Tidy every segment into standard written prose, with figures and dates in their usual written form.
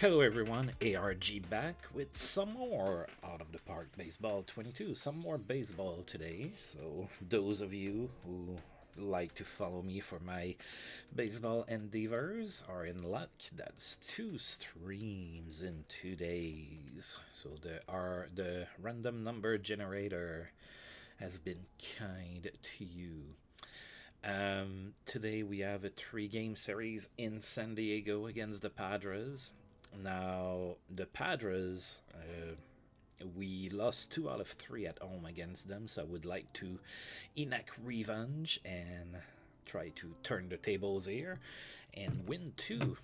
Hello everyone, ARG back with some more Out of the Park Baseball 22, some more baseball today. So those of you who like to follow me for my baseball endeavors are in luck. That's 2 streams in 2 days. So the random number generator has been kind to you. Today we have a 3 game series in San Diego against the Padres. Now, the Padres, we lost 2 out of 3 at home against them, so I would like to enact revenge and try to turn the tables here and win 2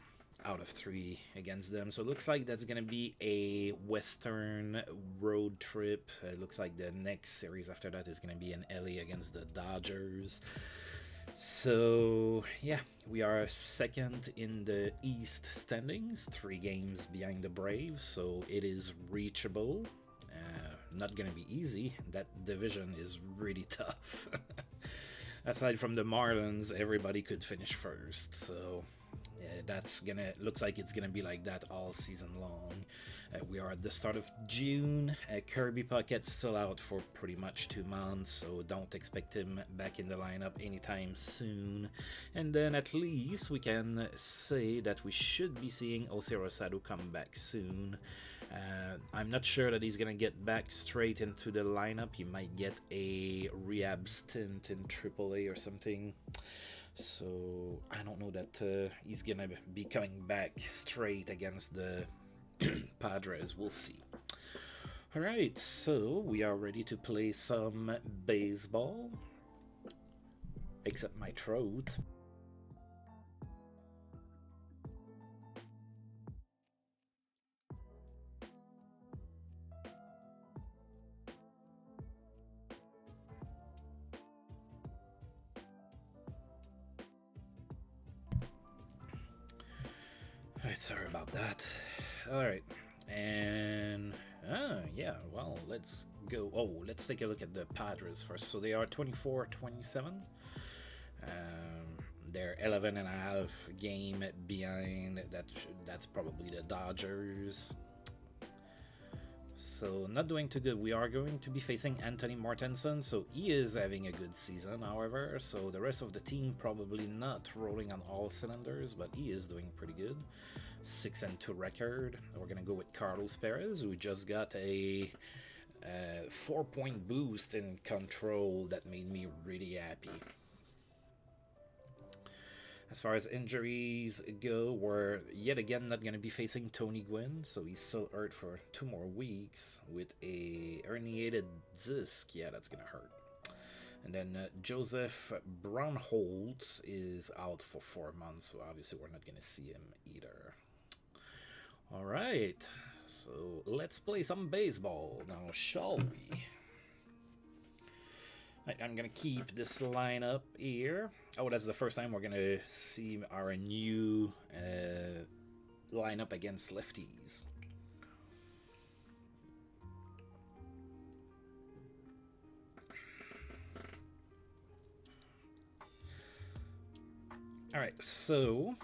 out of 3 against them. So it looks like that's going to be a Western road trip. It looks like the next series after that is going to be in LA against the Dodgers. So, yeah, we are second in the East standings, 3 games behind the Braves, so it is reachable. Not going to be easy. That division is really tough. Aside from the Marlins, everybody could finish first, so looks like it's gonna be like that all season long. We are at the start of June. Kirby Puckett's still out for pretty much 2 months, so don't expect him back in the lineup anytime soon. And then at least we can say that we should be seeing Jose Rosado come back soon. I'm not sure that he's gonna get back straight into the lineup. He might get a rehab stint in AAA or something. So I don't know that he's gonna be coming back straight against the Padres. We'll see. Alright, so we are ready to play some baseball. Except my throat. Alright, sorry about that. Alright, and yeah, well, let's go. Oh, let's take a look at the Padres first. So they are 24-27. They're 11.5 game behind. That's probably the Dodgers. So not doing too good. We are going to be facing Anthony Mortensen, so he is having a good season, however. So the rest of the team probably not rolling on all cylinders, but he is doing pretty good. 6-2 record. We're gonna go with Carlos Perez, who just got a 4-point boost in control that made me really happy. As far as injuries go, we're yet again not going to be facing Tony Gwynn, so he's still hurt for 2 more weeks with a herniated disc. Yeah, that's going to hurt. And then Joseph Brownholtz is out for 4 months, so obviously we're not going to see him either. All right, so let's play some baseball now, shall we? I'm gonna keep this lineup here. Oh, that's the first time we're gonna see our new lineup against lefties. Alright, so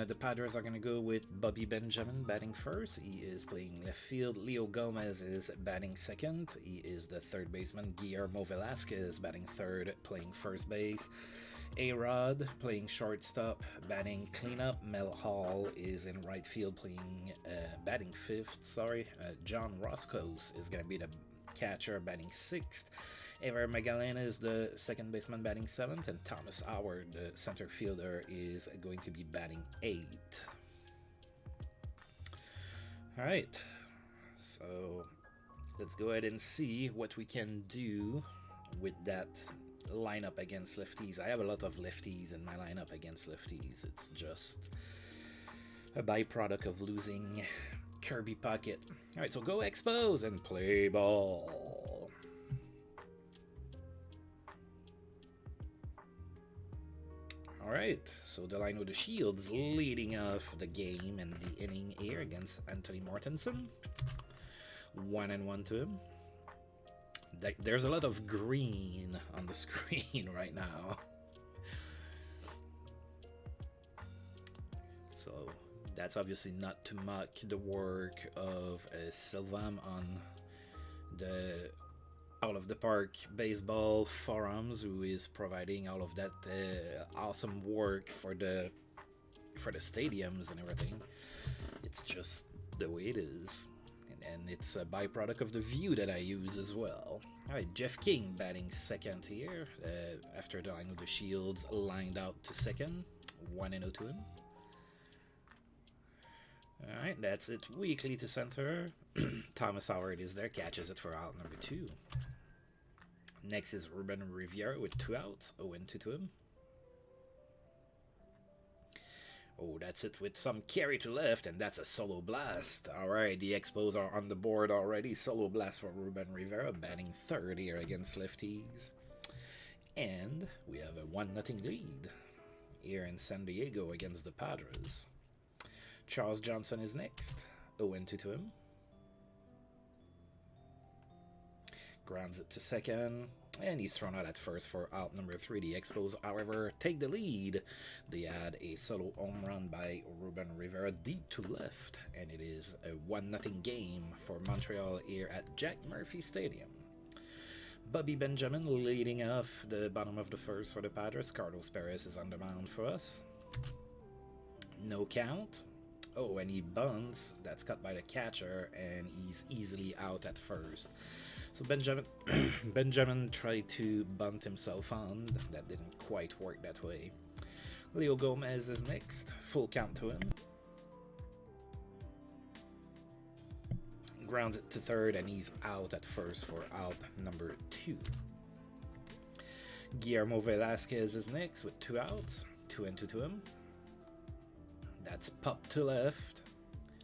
the Padres are going to go with Bobby Benjamin batting first. He is playing left field. Leo Gomez is batting second. He is the third baseman. Guillermo Velasquez batting third, playing first base. A-Rod playing shortstop, batting cleanup. Mel Hall is in right field, playing batting fifth. John Roscoe is going to be the catcher, batting sixth. Ever Magallan is the second baseman, batting seventh, and Thomas Howard, the center fielder, is going to be batting eighth. All right, so let's go ahead and see what we can do with that lineup against lefties. I have a lot of lefties in my lineup against lefties. It's just a byproduct of losing Kirby Puckett. All right, so go Expos and play ball. Alright, so the line with the Shields leading off the game and the inning here against Anthony Mortensen. 1-1 to him. There's a lot of green on the screen right now. So That's obviously not to mock the work of Sylvam on the out of the park baseball forums, who is providing all of that awesome work for the stadiums and everything. It's just the way it is, and it's a byproduct of the view that I use as well. All right, Jeff King batting second here after the line with the Shields lined out to second, 1-0 to him. Alright, that's it. Weekly to center. Thomas Howard is there, catches it for out number 2. Next is Reuben Riviera with 2 outs, 0-2 to him. Oh, that's it with some carry to left, and that's a solo blast. Alright, the Expos are on the board already. Solo blast for Reuben Riviera, batting third here against lefties. And we have a 1-0 lead here in San Diego against the Padres. Charles Johnson is next, 0-2 to him. Grounds it to second, and he's thrown out at first for out number 3. The Expos, however, take the lead. They had a solo home run by Reuben Riviera deep to left, and it is a 1-0 game for Montreal here at Jack Murphy Stadium. Bobby Benjamin leading off the bottom of the first for the Padres. Carlos Perez is on the mound for us. No count. Oh, and he bunts. That's cut by the catcher, and he's easily out at first. So Benjamin tried to bunt himself on. That didn't quite work that way. Leo Gomez is next. Full count to him. Grounds it to third, and he's out at first for out number 2. Guillermo Velasquez is next with 2 outs. 2-2 to him. That's popped to left.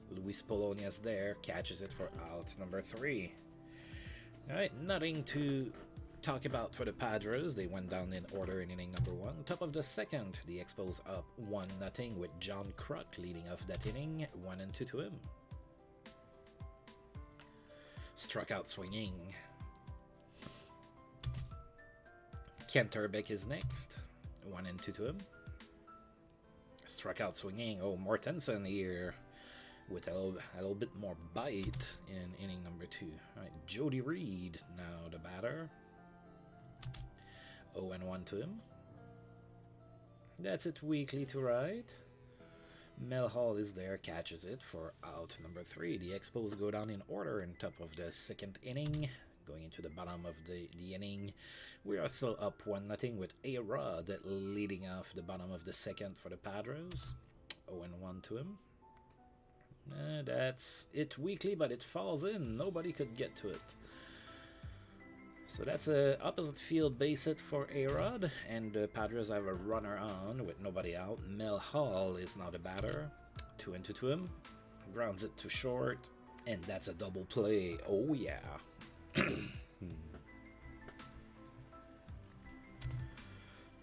Luis Polonia's there, catches it for out number 3. Alright, nothing to talk about for the Padres. They went down in order in inning number 1. Top of the second, the Expos up 1-0 with John Kruk leading off that inning, 1-2 to him. Struck out swinging. Kent Urbeck is next, 1-2 to him. Struck out swinging. Oh, Mortensen here with a little bit more bite in inning number 2. All right, Jody Reed now the batter. 0-1 to him. That's it weekly to right. Mel Hall is there, catches it for out number 3. The Expos go down in order in top of the second inning. Going into the bottom of the inning, we are still up 1-0 with A-Rod leading off the bottom of the second for the Padres. 0-1 to him. That's it weekly, but it falls in. Nobody could get to it. So that's a opposite field base hit for A-Rod, and the Padres have a runner on with nobody out. Mel Hall is now the batter. 2-2 to him. Grounds it to short, and that's a double play. Oh yeah.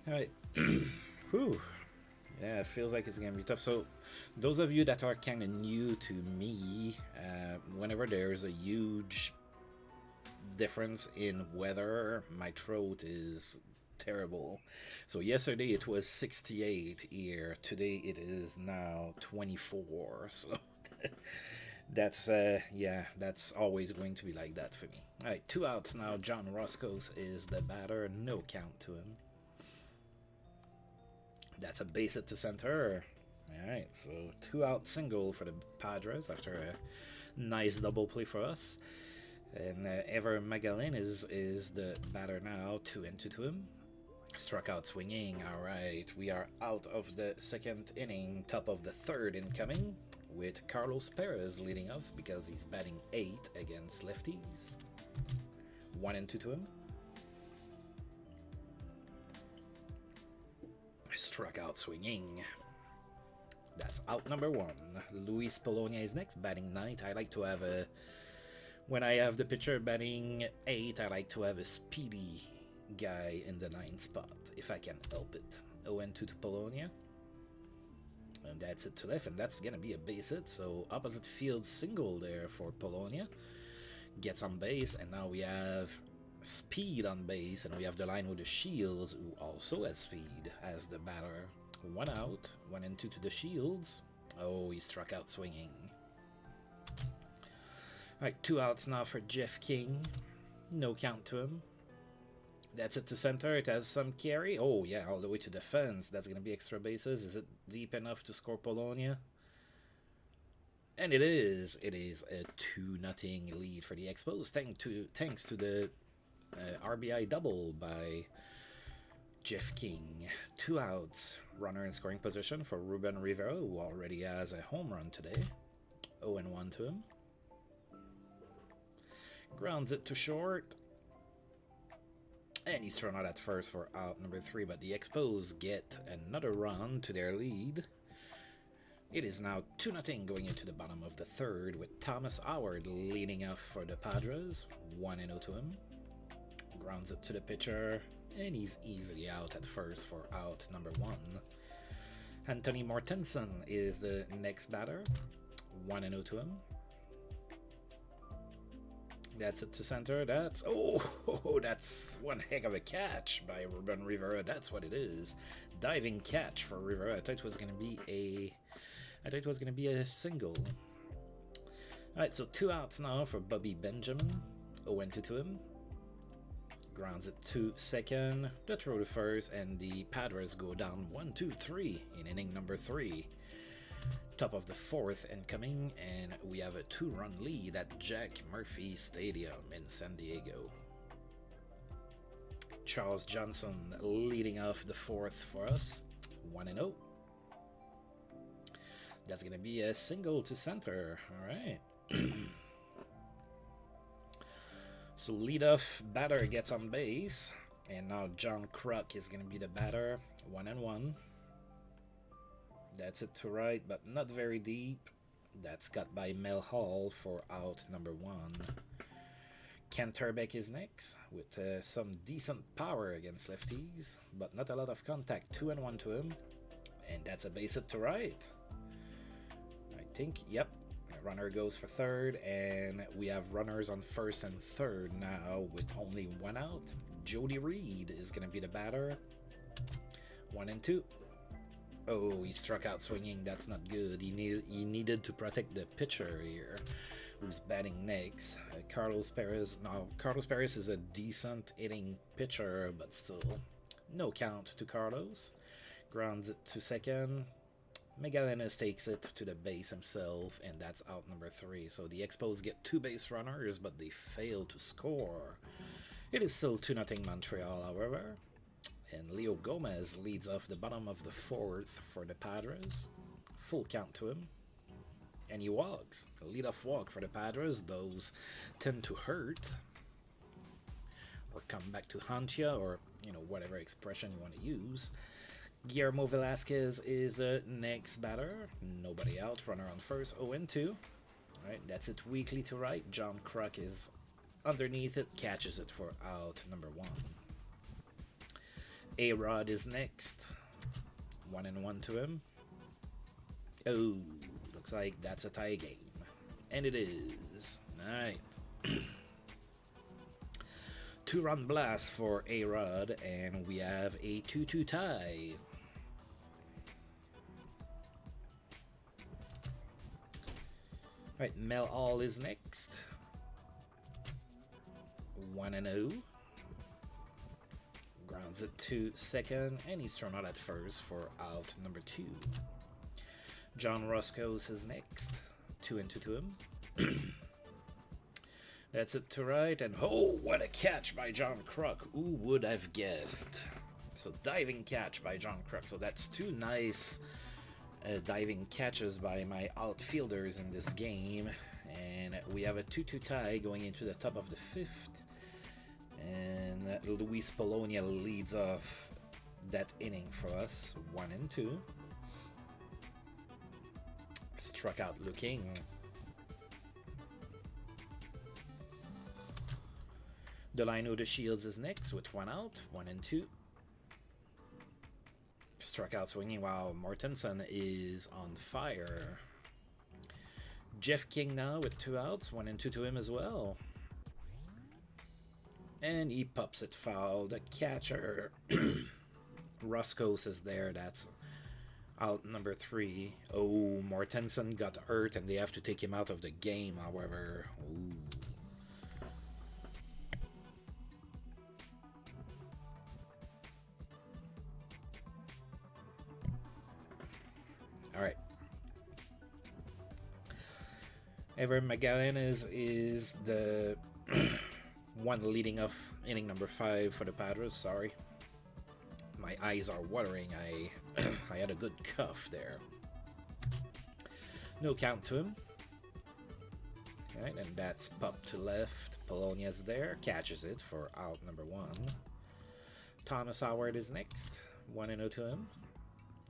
Alright. Whew. Yeah, it feels like it's gonna be tough. So those of you that are kind of new to me, whenever there's a huge difference in weather, my throat is terrible. So yesterday it was 68 here. Today it is now 24. So that's that's always going to be like that for me. All right, 2 outs now. John Roscoe is the batter. No count to him. That's a base hit to center. All right, so 2 out single for the Padres after a nice double play for us. And Ever Magalin is the batter now. 2-2 to him. Struck out swinging. All right, we are out of the second inning. Top of the third incoming with Carlos Perez leading off because he's batting 8 against lefties. 1-2 to him. Struck out swinging. That's out number 1. Luis Polonia is next, batting 9th. I like to have a... When I have the pitcher batting 8, I like to have a speedy guy in the 9th spot, if I can help it. 0-2 to Polonia. And that's it to left, and that's going to be a base hit. So opposite field single there for Polonia. Gets on base, and now we have speed on base, and we have the line with the Shields, who also has speed as the batter. 1 out, 1-2 to the Shields. Oh, he struck out swinging. Alright, 2 outs now for Jeff King. No count to him. That's it to center. It has some carry. Oh, yeah, all the way to the fence. That's going to be extra bases. Is it deep enough to score Polonia? And it is. It is a 2-0 lead for the Expos. Thanks to the RBI double by Jeff King. 2 outs. Runner in scoring position for Reuben Riviera, who already has a home run today. 0-1 to him. Grounds it to short. And he's thrown out at first for out number 3, but the Expos get another run to their lead. It is now 2-0 going into the bottom of the 3rd with Thomas Howard leading off for the Padres. 1-0 to him. Grounds it to the pitcher, and he's easily out at first for out number 1. Anthony Mortensen is the next batter. 1-0 to him. That's it to center. That's that's one heck of a catch by Reuben Riviera. That's what it is. Diving catch for Riviera. I thought it was gonna be a single. Alright, so 2 outs now for Bobby Benjamin. 0-2 to him. Grounds it to second. The throw to first, and the Padres go down 1-2-3 in inning number 3. Top of the 4th incoming, and we have a 2-run lead at Jack Murphy Stadium in San Diego. Charles Johnson leading off the 4th for us. 1-0. That's going to be a single to center. All right. So leadoff batter gets on base, and now John Kruk is going to be the batter. 1-1. That's it to right, but not very deep. That's cut by Mel Hall for out number 1. Ken Turbeck is next with some decent power against lefties, but not a lot of contact. 2-1 to him, and that's a base hit to right. I think, yep. Runner goes for 3rd, and we have runners on 1st and 3rd now with only 1 out. Jody Reed is going to be the batter. 1-2. Oh, he struck out swinging. That's not good. He needed to protect the pitcher here, who's batting next. Carlos Perez. Now, Carlos Perez is a decent hitting pitcher, but still, no count to Carlos. Grounds it to second. Megalennis takes it to the base himself, and that's out number 3. So the Expos get 2 base runners, but they fail to score. It is still 2-0 Montreal, however. And Leo Gomez leads off the bottom of the 4th for the Padres. Full count to him. And he walks. A leadoff walk for the Padres. Those tend to hurt. Or come back to haunt you, or, whatever expression you want to use. Guillermo Velasquez is the next batter. Nobody out. Runner on 1st. 0-2. Alright, that's it weakly to right. John Kruk is underneath it. Catches it for out number 1. A-Rod is next. 1-1 to him. Oh, looks like that's a tie game. And it is. Alright. 2-run blast for A-Rod, and we have a 2-2 tie. Alright, Mel Hall is next. 1-0. Grounds it to second, and he's thrown out at first for out number 2. John Roscoe's is next. 2-2 to him. That's it to right, and oh, what a catch by John Kruk. Who would have guessed? So diving catch by John Kruk. So that's 2 nice diving catches by my outfielders in this game. And we have a 2-2 tie going into the top of the 5th. And Luis Polonia leads off that inning for us. 1-2. Struck out looking. Delino de Shields is next with 1 out. 1-2. Struck out swinging. Wow, Mortensen is on fire. Jeff King now with 2 outs. 1-2 to him as well. And he pops it foul. The catcher, Roscoe's is there. That's Out number 3. Oh, Mortensen got hurt and they have to take him out of the game, however. Ooh. Alright. Ever Magallanes is the one leading off inning number 5 for the Padres. Sorry. My eyes are watering. I had a good cough there. No count to him. Alright, and that's popped to left. Polonia's there. Catches it for out number 1. Thomas Howard is next. 1-0 to him.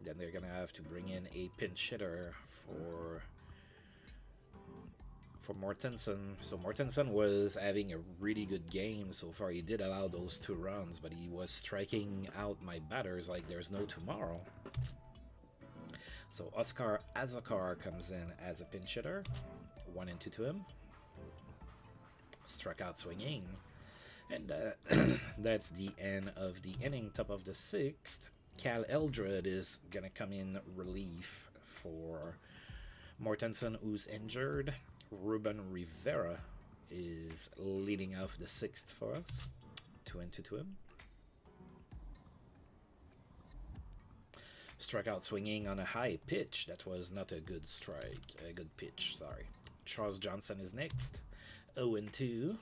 Then they're going to have to bring in a pinch hitter for Mortensen. So Mortensen was having a really good game so far. He did allow those 2 runs, but he was striking out my batters like there's no tomorrow. So Oscar Azokar comes in as a pinch hitter. 1-2 to him. Struck out swinging. And that's the end of the inning. Top of the 6th. Cal Eldred is going to come in relief for Mortensen, who's injured. Reuben Riviera is leading off the 6th for us. 2-2 to him. Struck out swinging on a high pitch. That was not a good strike. A good pitch, sorry. Charles Johnson is next. 0-2.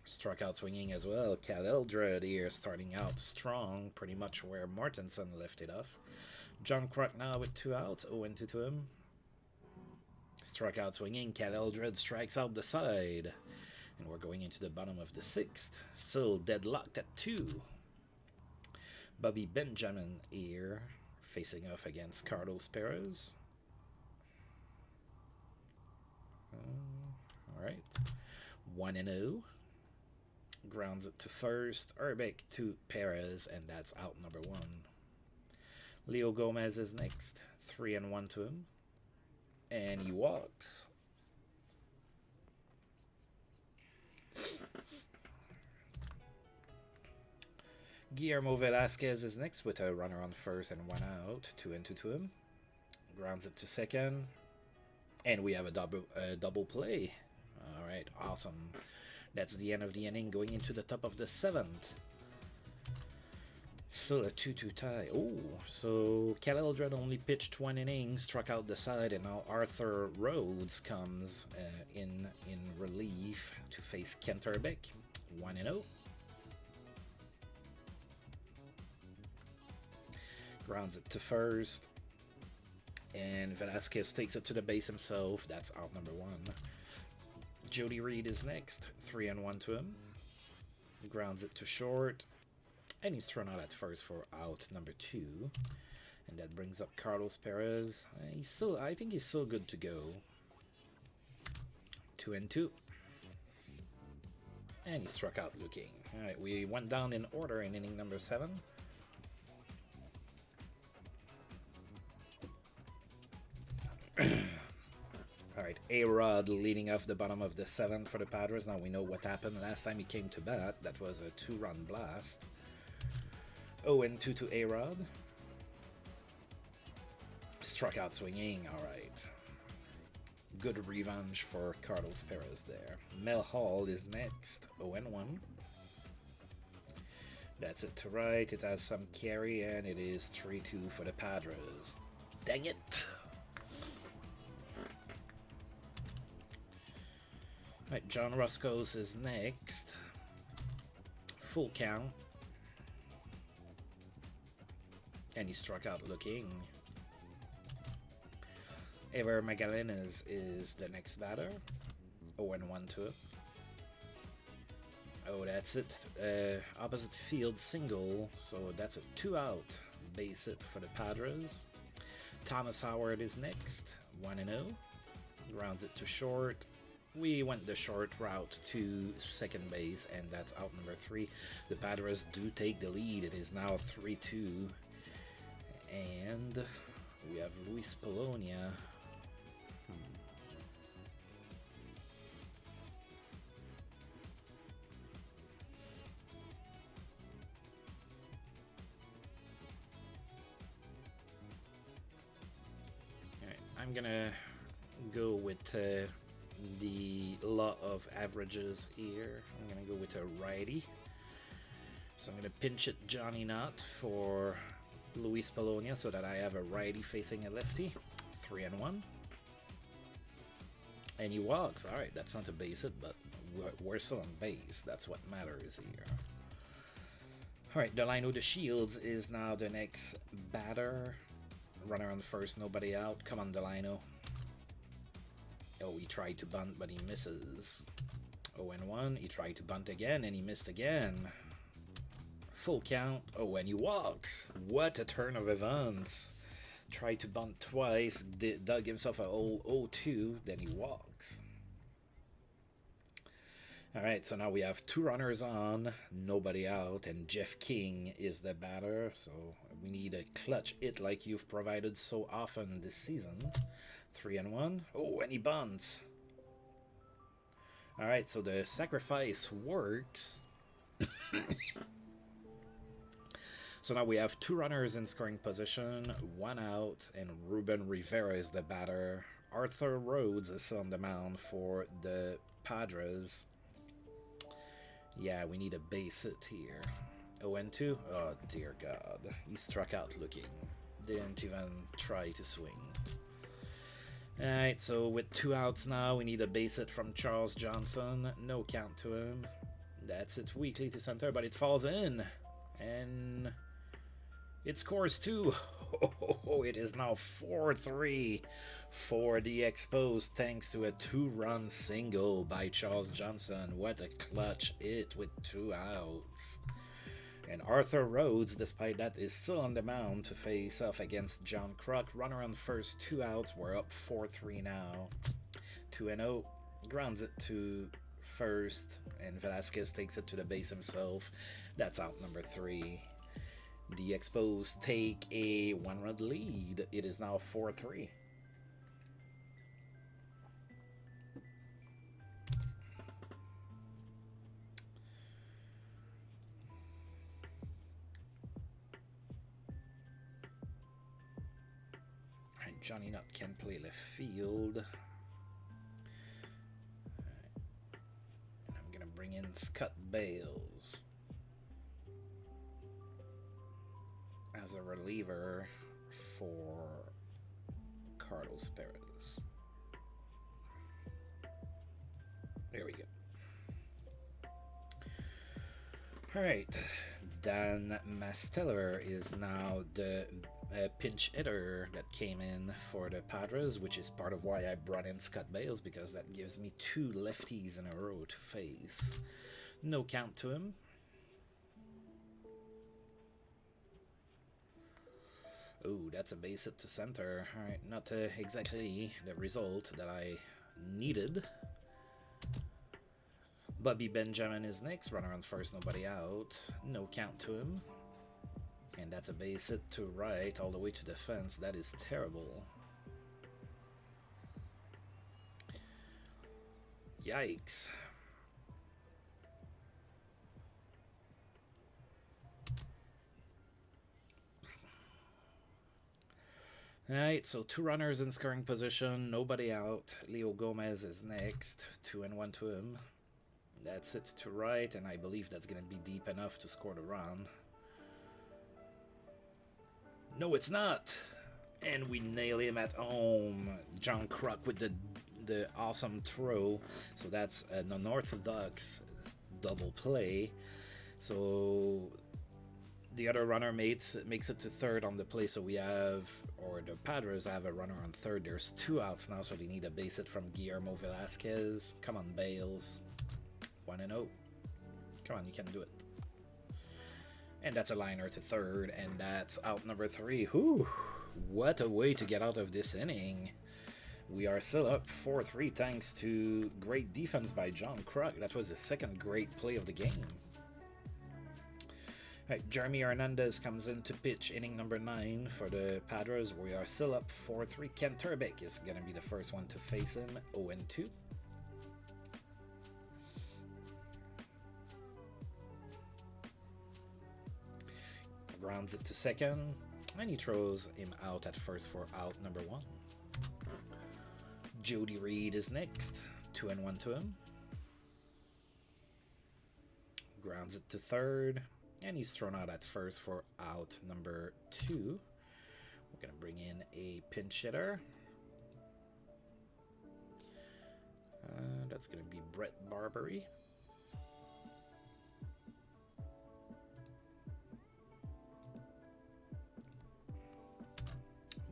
Struck out swinging as well. Cal Eldred here starting out strong, pretty much where Mortensen left it off. John Kruk now with 2 outs. 0-2 to him. Struck out swinging. Cal Eldred strikes out the side. And we're going into the bottom of the 6th. Still deadlocked at 2. Bobby Benjamin here facing off against Carlos Perez. Alright. 1-0. Grounds it to first. Urbeck to Perez, and that's out number 1. Leo Gomez is next. 3-1 to him. And he walks. Guillermo Velasquez is next with a runner on first and 1 out. 2-2 to him. Grounds it to second. And we have a double play. Alright, awesome. That's the end of the inning, going into the top of the 7th. Still a 2-2 tie. Oh, so Cal Eldred only pitched 1 inning, struck out the side, and now Arthur Rhodes comes in relief to face Kent Urbeck. 1-0. Grounds it to first. And Velasquez takes it to the base himself. That's out number 1. Jody Reed is next. 3-1 to him. Grounds it to short. And he's thrown out at first for out number 2. And that brings up Carlos Perez. I think he's still good to go. 2-2. And he struck out looking. Alright, we went down in order in inning number 7. Alright, A-Rod leading off the bottom of the 7th for the Padres. Now we know what happened last time he came to bat. That was a 2-run blast. 0-2 to A-Rod. Struck out swinging, alright. Good revenge for Carlos Perez there. Mel Hall is next. 0-1. That's it to right. It has some carry, and it is 3-2 for the Padres. Dang it! Right, John Roscoe's is next. Full count. And he struck out looking. Ever Magallanes is the next batter. 0-1 to it. Oh, that's it. Opposite field single. So that's a 2-out base hit for the Padres. Thomas Howard is next. 1-0. Grounds it to short. We went the short route to second base, and that's out number 3. The Padres do take the lead. It is now 3-2. And we have Luis Polonia. I'm gonna go with the law of averages here. I'm gonna go with a righty. So I'm gonna pinch it Johnny Knott for Luis Polonia so that I have a righty facing a lefty. 3-1. And he walks. Alright, that's not a base it, but we're still on base. That's what matters here. Alright, Delino the Shields is now the next batter. Runner on first, nobody out. Come on, Delino. Oh, he tried to bunt, but he misses. 0-1. He tried to bunt again, and he missed again. Full count. Oh, and he walks. What a turn of events. Tried to bunt twice, dug himself a whole 0-2, then he walks. Alright, so now we have 2 runners on, nobody out, and Jeff King is the batter, so we need a clutch hit like you've provided so often this season. 3-1. Oh, and he bunts. Alright, so the sacrifice works. So now we have 2 runners in scoring position, 1 out, and Reuben Riviera is the batter. Arthur Rhodes is on the mound for the Padres. Yeah, we need a base hit here. 0-2? Oh, dear God. He struck out looking. Didn't even try to swing. Alright, so with 2 outs now, we need a base hit from Charles Johnson. No count to him. That's it weakly to center, but it falls in. And it scores 2. Oh, it is now 4-3 for the Expos thanks to a 2-run single by Charles Johnson. What a clutch hit with 2 outs. And Arthur Rhodes, despite that, is still on the mound to face off against John Kruk. Runner on first, 2 outs. We're up 4-3 now. 2-0. Grounds it to first, and Velasquez takes it to the base himself. That's out number 3. The Expos take a 1-run lead. It is now 4-3. And Johnny Nutt can play left field. And I'm gonna bring in Scott Bales as a reliever for Carlos Perez. There we go. Alright, Dan Masteller is now the pinch hitter that came in for the Padres, which is part of why I brought in Scott Bales, because that gives me 2 lefties in a row to face. No count to him. Oh, that's a base hit to center. Alright, not exactly the result that I needed. Bobby Benjamin is next. Runner on first, nobody out. No count to him. And that's a base hit to right, all the way to the fence. That is terrible. Yikes. Alright, so 2 runners in scoring position, nobody out. Leo Gomez is next, 2-1 to him. That's it to right, and I believe that's going to be deep enough to score the run. No, it's not! And we nail him at home. John Kruk with the awesome throw. So that's an unorthodox double play. So the other runner makes it to third on the play, so we have, or the Padres have a runner on third. There's 2 outs now, so they need a base hit from Guillermo Velasquez. Come on, Bales. 1-0. Come on, you can do it. And that's a liner to third, and that's out number 3. Whew, what a way to get out of this inning. We are still up 4-3 thanks to great defense by John Kruk. That was the second great play of the game. Right, Jeremy Hernandez comes in to pitch inning number 9 for the Padres. We are still up 4-3. Ken Turbeck is going to be the first one to face him. 0-2. Grounds it to second, and he throws him out at first for out number 1. Jody Reed is next. 2-1 to him. Grounds it to third. And he's thrown out at first for out number 2. We're going to bring in a pinch hitter. That's going to be Brett Barbary.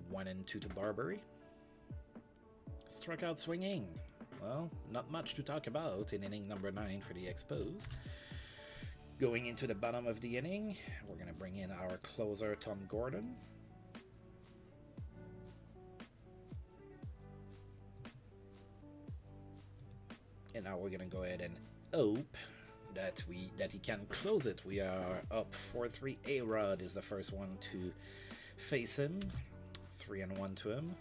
One and 2 to Barbary. Struck out swinging. Well, not much to talk about in inning number 9 for the Expos. Going into the bottom of the inning, we're going to bring in our closer, Tom Gordon. And now we're going to go ahead and hope that he can close it. We are up 4-3. A-Rod is the first one to face him. 3-1 to him.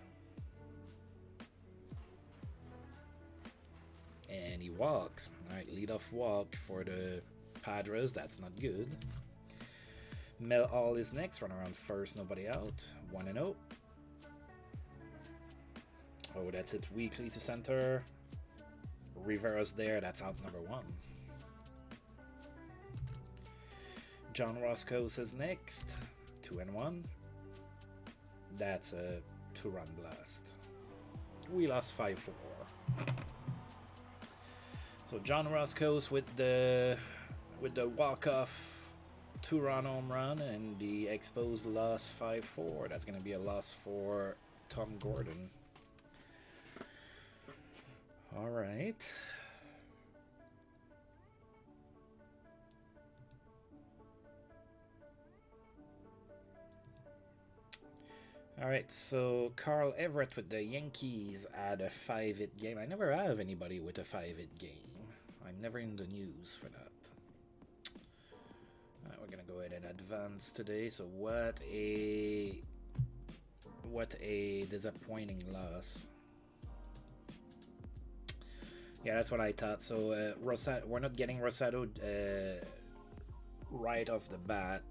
And he walks. All right, leadoff walk for the Padres. That's not good. Mel All is next. Run around first. Nobody out. 1-0. Oh, that's it. Weekly to center. Rivera's there. That's out number 1. John Roscoe is next. 2-1. That's a 2-run blast. We lost 5-4. So John Roscoe's with the walk-off 2-run home run, and the Expos lost 5-4. That's going to be a loss for Tom Gordon. All right. All right, so Carl Everett with the Yankees had a 5-hit game. I never have anybody with a 5-hit game. I'm never in the news for that. All right, we're gonna go ahead and advance today. So what a disappointing loss. Yeah, that's what I thought. So we're not getting Rosado right off the bat.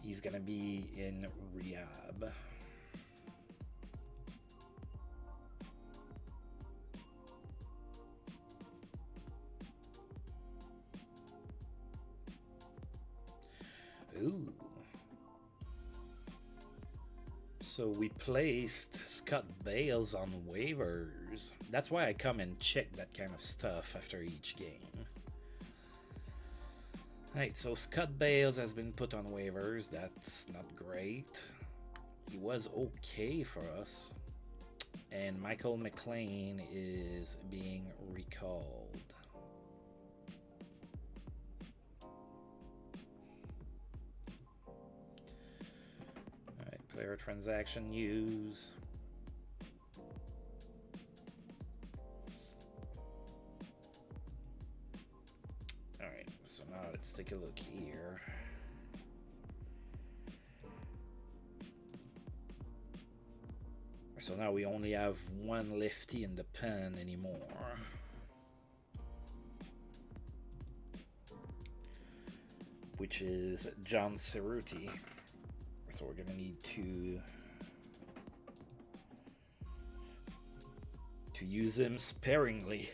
He's gonna be in rehab. Ooh. So we placed Scott Bales on waivers. That's why I come and check that kind of stuff after each game. Alright, so Scott Bales has been put on waivers. That's not great. He was okay for us. And Michael McLean is being recalled. Alright, player transaction news. So now let's take a look here. So now we only have one lefty in the pen anymore. Which is John Cerruti. So we're gonna need to use him sparingly.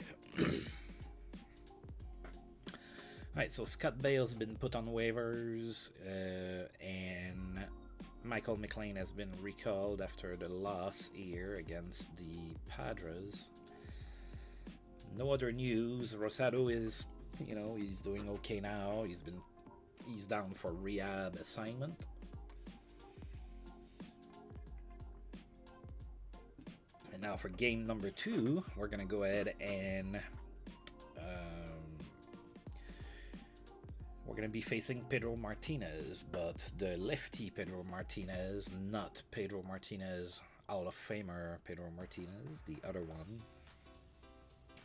Alright, so Scott Bale's been put on waivers, and Michael McLean has been recalled after the loss here against the Padres. No other news. Rosado is, he's doing okay now. He's down for rehab assignment. And now for game number 2, we're gonna go ahead and we're going to be facing Pedro Martinez, but the lefty Pedro Martinez, not Pedro Martinez, Hall of Famer Pedro Martinez, the other one.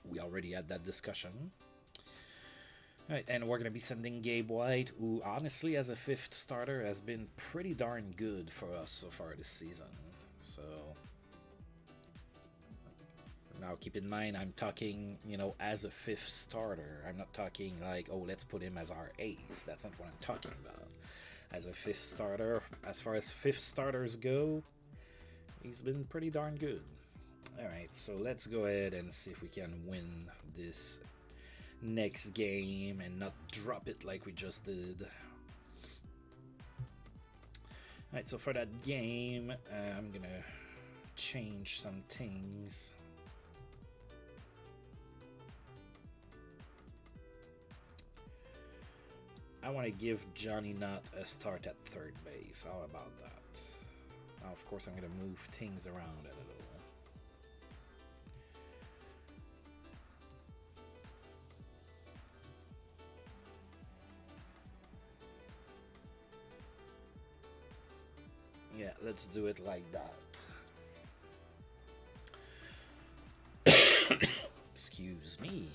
We already had that discussion. All right, and we're going to be sending Gabe White, who honestly as a 5th starter has been pretty darn good for us so far this season. So now, keep in mind, I'm talking, as a 5th starter. I'm not talking like, oh, let's put him as our ace. That's not what I'm talking about. As a 5th starter, as far as 5th starters go, he's been pretty darn good. Alright, so let's go ahead and see if we can win this next game and not drop it like we just did. Alright, so for that game, I'm gonna change some things. I want to give Johnny Nutt a start at third base. How about that? Now, of course, I'm going to move things around a little. Yeah, let's do it like that. Excuse me.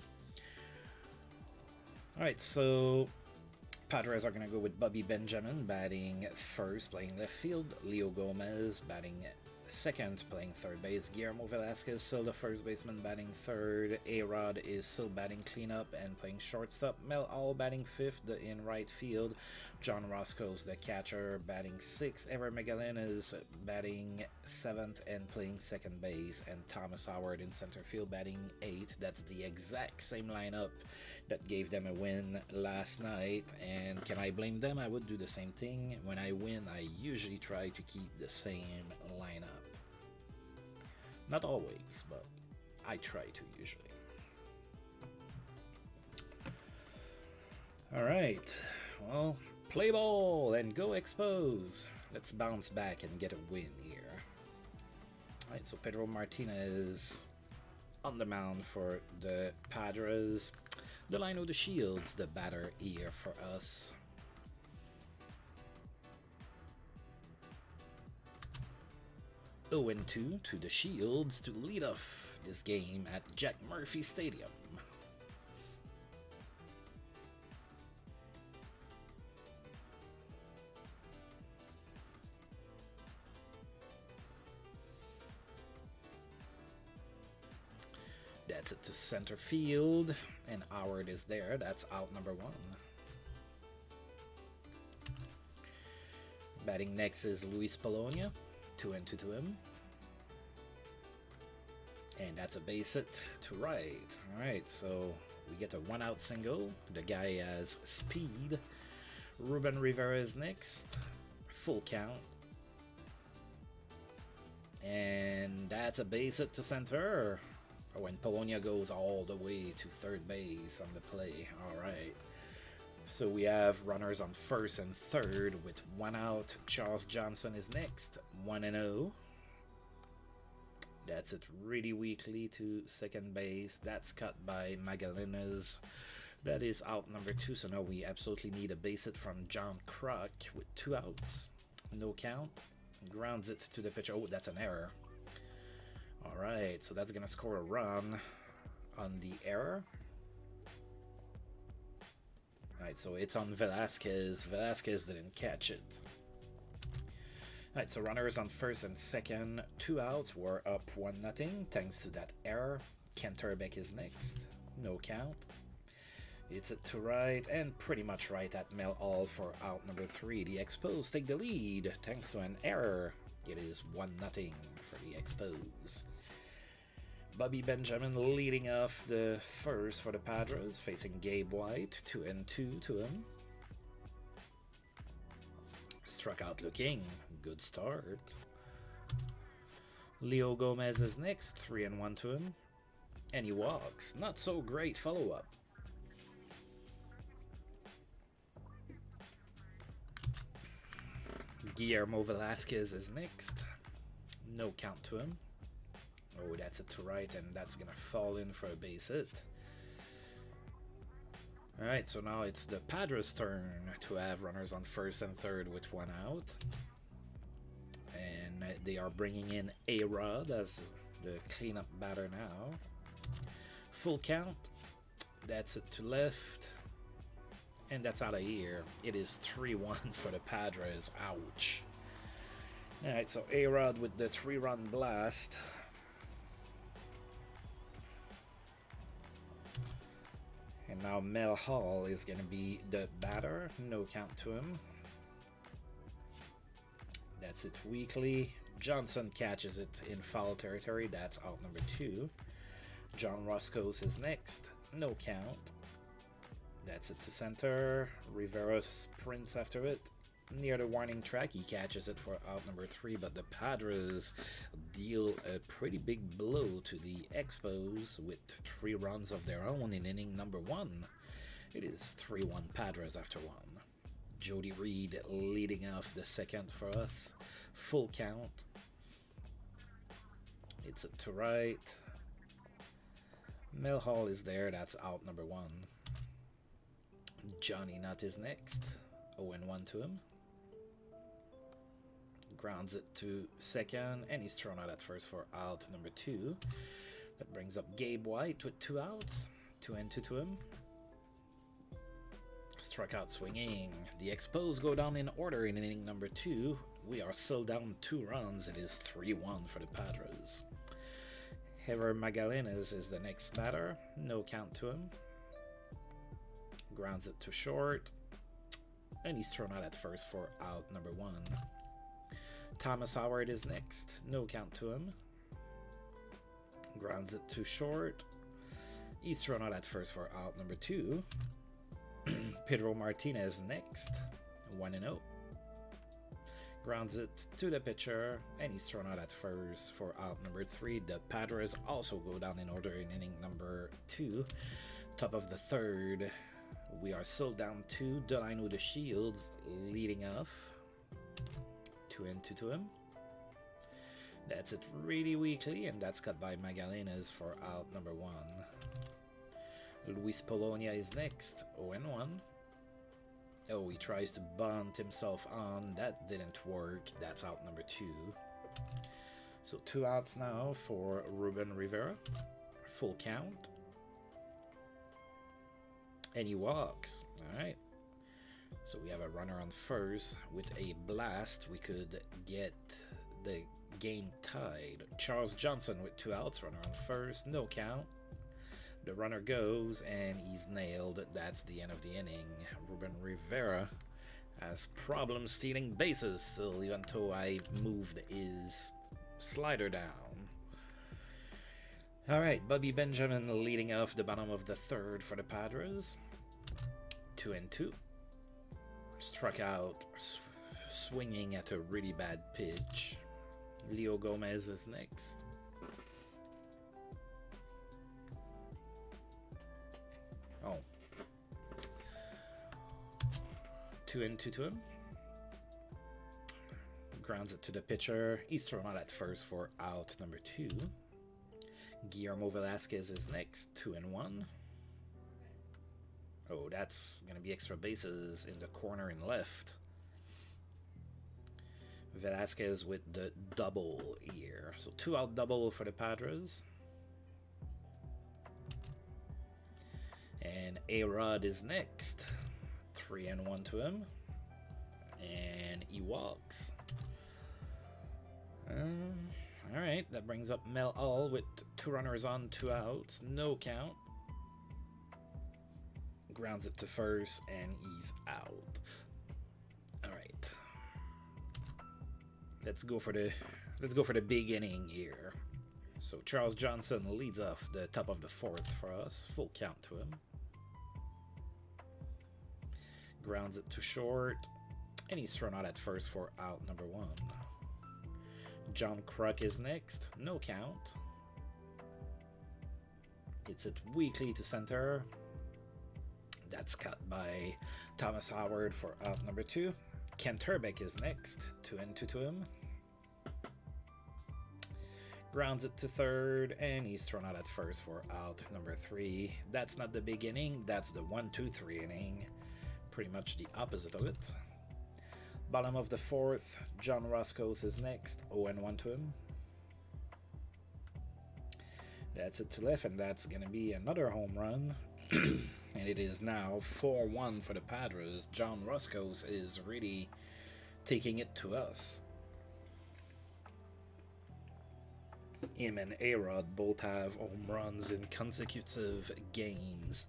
Alright, so Padres are going to go with Bobby Benjamin batting first, playing left field. Leo Gomez batting second, playing third base. Guillermo Velasquez, still the first baseman, batting third. A-Rod is still batting cleanup and playing shortstop. Mel All batting fifth in right field. John Roscoe's the catcher, batting sixth. Ever Megalin is batting seventh and playing second base. And Thomas Howard in center field, batting eighth. That's the exact same lineup that gave them a win last night. And can I blame them? I would do the same thing. When I win, I usually try to keep the same lineup. Not always, but I try to usually. Alright, well, play ball and go Expos. Let's bounce back and get a win here. Alright, so Pedro Martinez on the mound for the Padres. Delino the Shields, the batter here for us. Oh, and 2 to the Shields to lead off this game at Jack Murphy Stadium. That's it to center field, and Howard is there. That's out number 1. Batting next is Luis Polonia. 2-2 to him. And that's a base hit to right. Alright, so we get a 1-out single. The guy has speed. Reuben Riviera is next. Full count. And that's a base hit to center. Oh, and Polonia goes all the way to third base on the play. Alright. So we have runners on first and third with 1 out. Charles Johnson is next, 1-0. That's it really weakly to second base. That's cut by Magallanes. That is out number 2. So now we absolutely need a base hit from John Kruk with 2 outs. No count. Grounds it to the pitcher. Oh, that's an error. Alright, so that's going to score a run on the error. Alright, so it's on Velasquez. Velasquez didn't catch it. Alright, so runners on first and second. 2 outs. We're up 1-0 thanks to that error. Ken Turbeck is next. No count. It's it to right and pretty much right at Mel All for out number 3. The Expos take the lead thanks to an error. It is 1-0 for the Expos. Bobby Benjamin leading off the first for the Padres, facing Gabe White, 2-2 to him. Struck out looking, good start. Leo Gomez is next, 3-1 to him. And he walks, not so great follow-up. Guillermo Velasquez is next, no count to him. Oh, that's it to right, and that's gonna fall in for a base hit. Alright, so now it's the Padres' turn to have runners on first and third with 1 out. And they are bringing in A-Rod as the cleanup batter now. Full count. That's it to left. And that's out of here. It is 3-1 for the Padres. Ouch. Alright, so A-Rod with the 3-run blast. And now Mel Hall is going to be the batter. No count to him. That's it weakly. Johnson catches it in foul territory. That's out number 2. John Roscoe's is next. No count. That's it to center. Rivera sprints after it. Near the warning track, he catches it for out number 3, but the Padres deal a pretty big blow to the Expos with 3 runs of their own in inning number 1. It is 3-1 Padres after 1. Jody Reed leading off the second for us. Full count. It's it to right. Mel Hall is there. That's out number 1. Johnny Nutt is next. 0-1 to him. Grounds it to second, and he's thrown out at first for out number 2. That brings up Gabe White with 2 outs. 2-2 to him. Struck out swinging. The Expos go down in order in inning number 2. We are still down 2 runs. It is 3-1 for the Padres. Hever Magallanes is the next batter. No count to him. Grounds it to short. And he's thrown out at first for out number 1. Thomas Howard is next. No count to him. Grounds it to short. He's thrown out at first for out number 2. Pedro Martinez next. 1-0. Grounds it to the pitcher, and he's thrown out at first for out number 3. The Padres also go down in order in inning number 2. Top of the third. We are still down 2. Delano the Shields leading off. 2-2 to him. That's it really weakly, and that's cut by Magallanes for out number 1. Luis Polonia is next. 0-1. Oh, he tries to bunt himself on. That didn't work. That's out number 2. So 2 outs now for Reuben Riviera. Full count. And he walks. Alright. So we have a runner on first. With a blast, we could get the game tied. Charles Johnson with 2 outs. Runner on first. No count. The runner goes, and he's nailed. That's the end of the inning. Reuben Riviera has problems stealing bases still, even though I moved his slider down. Alright, Bobby Benjamin leading off the bottom of the third for the Padres. 2-2. Struck out, swinging at a really bad pitch. Leo Gomez is next. Oh. 2-2 to him. Grounds it to the pitcher. He's thrown out at first for out number 2. Guillermo Velasquez is next. 2-1. Oh, that's going to be extra bases in the corner and left. Velasquez with the double here. So 2 out double for the Padres. And A-Rod is next. 3-1 to him. And he walks. Alright, that brings up Mel All with 2 runners on, 2 outs. No count. Grounds it to first, and he's out. Alright. Let's go for the big inning here. So Charles Johnson leads off the top of the 4th for us. Full count to him. Grounds it to short, and he's thrown out at first for out number 1. John Kruk is next. No count. Hits it weakly to center. That's cut by Thomas Howard for out number 2. Ken Turbeck is next. 2-2 to him. Grounds it to third, and he's thrown out at first for out number 3. That's not the big inning. That's the 1-2-3 inning. Pretty much the opposite of it. Bottom of the 4th, John Roscoe's is next. 0-1 to him. That's it to left, and that's going to be another home run. And it is now 4-1 for the Padres. John Roscoe's is really taking it to us. Him and A-Rod both have home runs in consecutive games.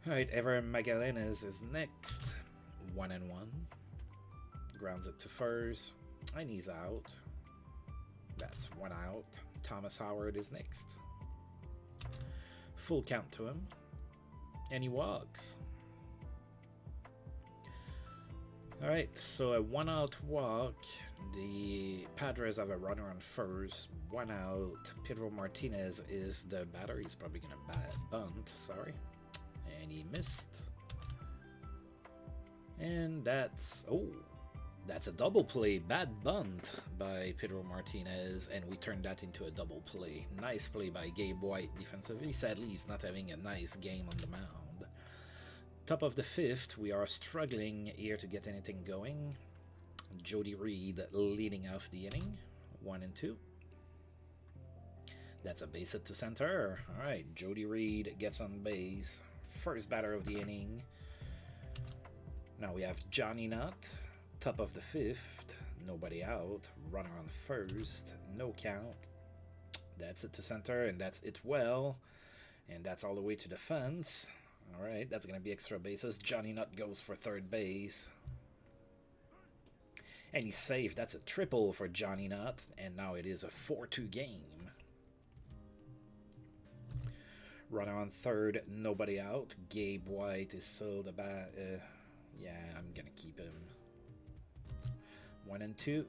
Alright, Ever Magallanes is next. 1-1. Grounds it to first. And he's out. That's 1 out. Thomas Howard is next. Full count to him. And he walks. Alright, so a 1 out walk. The Padres have a runner on first. 1 out. Pedro Martinez is the batter. He's probably going to bunt. Sorry. And he missed. And that's... Oh! That's a double play. Bad bunt by Pedro Martinez, and we turned that into a double play. Nice play by Gabe White defensively. Sadly, he's not having a nice game on the mound. Top of the 5th, we are struggling here to get anything going. Jody Reed leading off the inning. 1 and 2. That's a base hit to center. Alright, Jody Reed gets on base. First batter of the inning. Now we have Johnny Nutt. Top of the 5th, nobody out, runner on first, no count. That's it to center, and that's it well. And that's all the way to the fence. Alright, that's going to be extra bases. Johnny Nutt goes for third base. And he's safe. That's a triple for Johnny Nutt, and now it is a 4-2 game. Runner on third, nobody out. Gabe White is still the bat. Yeah, I'm going to keep him. 1 and 2.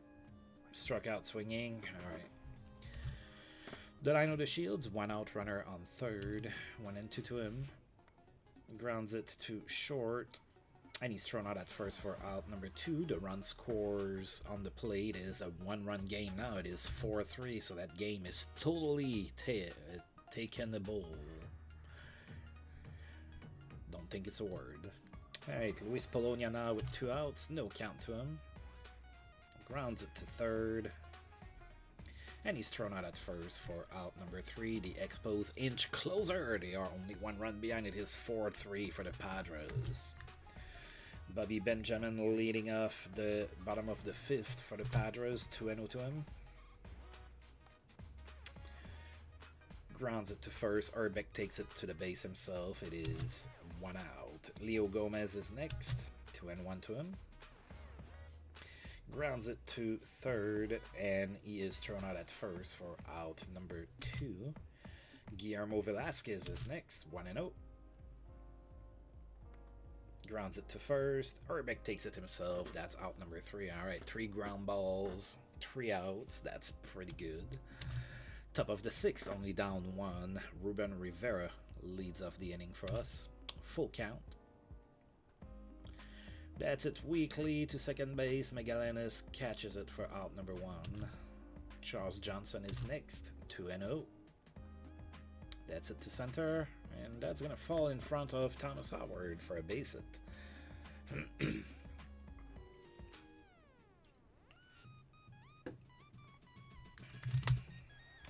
Struck out swinging. Alright. Delino the Shields. 1 out runner on third. 1 and 2 to him. Grounds it to short. And he's thrown out at first for out number 2. The run scores on the plate is a 1-run game now. It is 4-3. So that game is totally taken the bowl. Don't think it's a word. Alright. Luis Polonia now with 2 outs. No count to him. Grounds it to third. And he's thrown out at first for out number 3. The Expos inch closer. They are only 1 run behind. It is 4-3 for the Padres. Bobby Benjamin leading off the bottom of the 5th for the Padres. 2-0 to him. Grounds it to first. Urbeck takes it to the base himself. It is 1 out. Leo Gomez is next. 2-1 to him. Grounds it to third, and he is thrown out at first for out number 2. Guillermo Velasquez is next, 1-0. Grounds it to first. Urbeck takes it himself. That's out number 3. Alright, 3 ground balls, 3 outs. That's pretty good. Top of the 6th, only down 1. Reuben Riviera leads off the inning for us. Full count. That's it weakly to second base. Magallanes catches it for out number 1. Charles Johnson is next, 2-0. That's it to center, and that's going to fall in front of Thomas Howard for a base hit.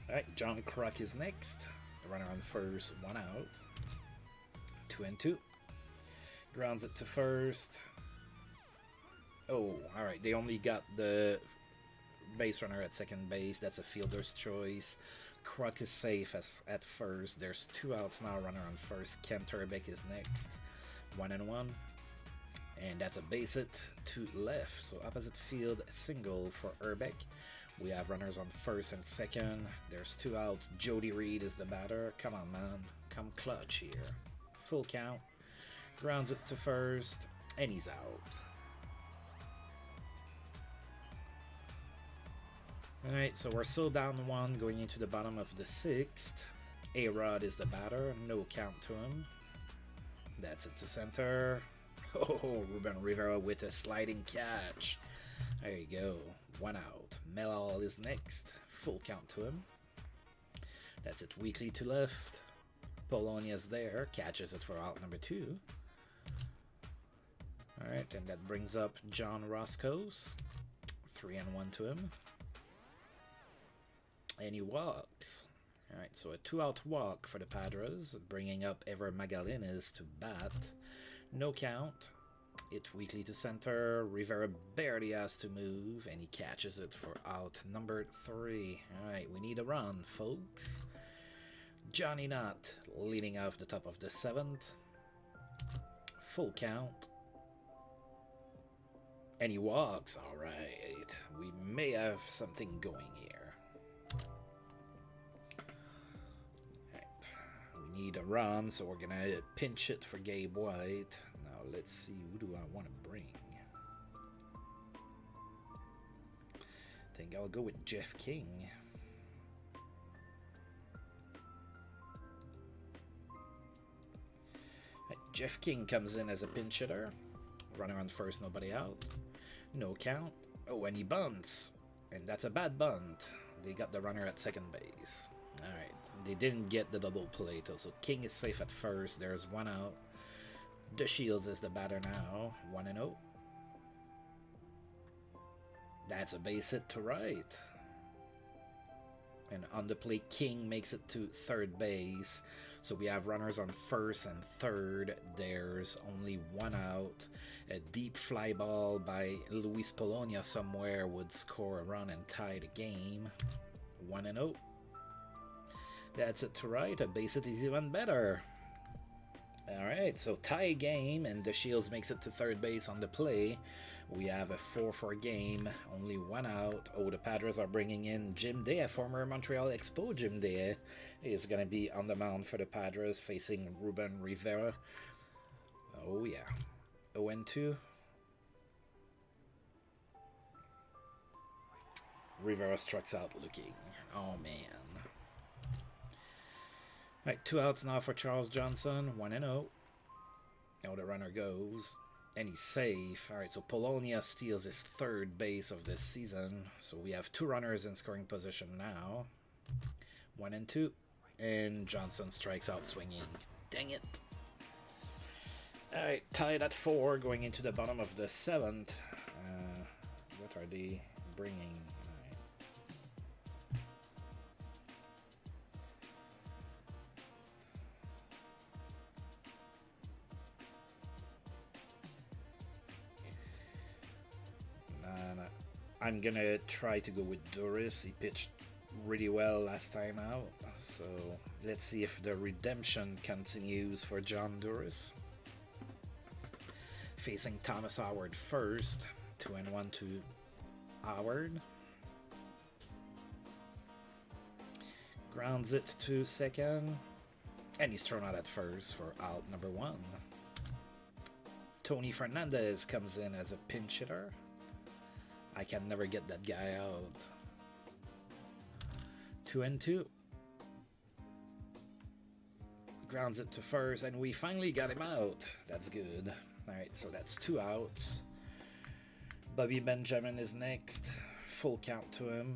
Alright, John Kruk is next. The runner on first, 1 out. 2-2. Grounds it to first. Oh, alright, they only got the base runner at second base. That's a fielder's choice. Kruk is safe at first. There's 2 outs now, runner on first. Kent Urbeck is next. 1-1. And that's a base hit to left. So opposite field, single for Urbeck. We have runners on first and second. There's 2 outs. Jody Reed is the batter. Come on, man. Come clutch here. Full count. Grounds it to first. And he's out. Alright, so we're still down 1 going into the bottom of the 6th. A-Rod is the batter. No count to him. That's it to center. Oh, Reuben Riviera with a sliding catch. There you go. 1 out. Melal is next. Full count to him. That's it weakly to left. Polonia's there. Catches it for out number 2. Alright, and that brings up John Roscoe's. 3-1 to him. And he walks. Alright, so a 2-out walk for the Padres, bringing up Ever Magallanes to bat. No count. It weakly to center. Rivera barely has to move, and he catches it for out number 3. Alright, we need a run, folks. Johnny Nutt leading off the top of the 7th. Full count. And he walks. All right. We may have something going here. Right. We need a run, so we're going to pinch it for Gabe White. Now, let's see. Who do I want to bring? I think I'll go with Jeff King. Right. Jeff King comes in as a pinch hitter. Runner on first, nobody out. No count. Oh, and he bunts. And that's a bad bunt. They got the runner at second base. Alright. They didn't get the double play, though. So King is safe at first. There's one out. The Shields is the batter now. 1-0. That's a base hit to right. And on the play, King makes it to third base. So we have runners on first and third. There's only one out. A deep fly ball by Luis Polonia somewhere would score a run and tie the game. 1-0. That's it to right. A base hit is even better. Alright, so tie game, and the Shields makes it to third base on the play. We have a 4-4 game, only one out. Oh, the Padres are bringing in Jim Day, former Montreal Expos. Jim Day is going to be on the mound for the Padres, facing Reuben Riviera. Oh, yeah. 0-2. Rivera strikes out looking. Oh, man. Right, 2 outs now for Charles Johnson. 1-0. Now the runner goes. And he's safe. Alright, so Polonia steals his third base of this season. So we have 2 runners in scoring position now. 1-2. And Johnson strikes out swinging. Dang it. Alright, tied at 4 going into the bottom of the 7th. What are they bringing? I'm gonna try to go with Duris. He pitched really well last time out, so let's see if the redemption continues for John Duris. Facing Thomas Howard first. 2-1 to Howard. Grounds it to second. And he's thrown out at first for out number 1. Tony Fernandez comes in as a pinch hitter. I can never get that guy out. 2-2. Grounds it to first, and we finally got him out. That's good. Alright, so that's 2 outs. Bobby Benjamin is next. Full count to him.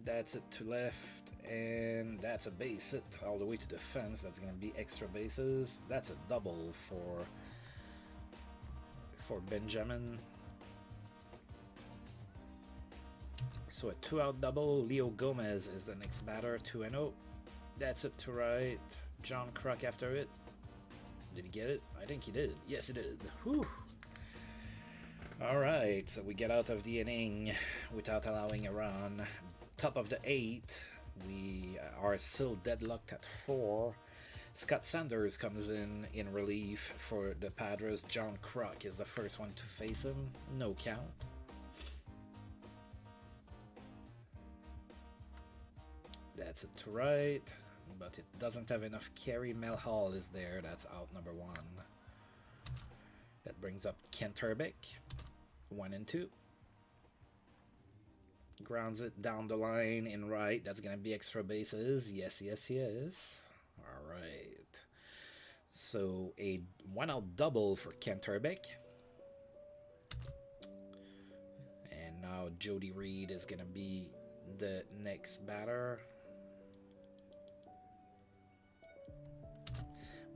That's it to left, and that's a base hit all the way to the fence. That's going to be extra bases. That's a double for Benjamin. So a 2-out double. Leo Gomez is the next batter. 2-0. That's it to right. John Kruk after it. Did he get it? I think he did. Yes, he did. Whew. Alright, so we get out of the inning without allowing a run. Top of the 8th. We are still deadlocked at 4. Scott Sanders comes in relief for the Padres. John Kruk is the first one to face him. No count. That's it to right, but it doesn't have enough carry. Mel Hall is there. That's out number 1. That brings up Kent Herbeck. 1-2. Grounds it down the line in right. That's going to be extra bases. Yes, yes, yes. All right. So a 1-out double for Kent Herbeck. And now Jody Reed is going to be the next batter.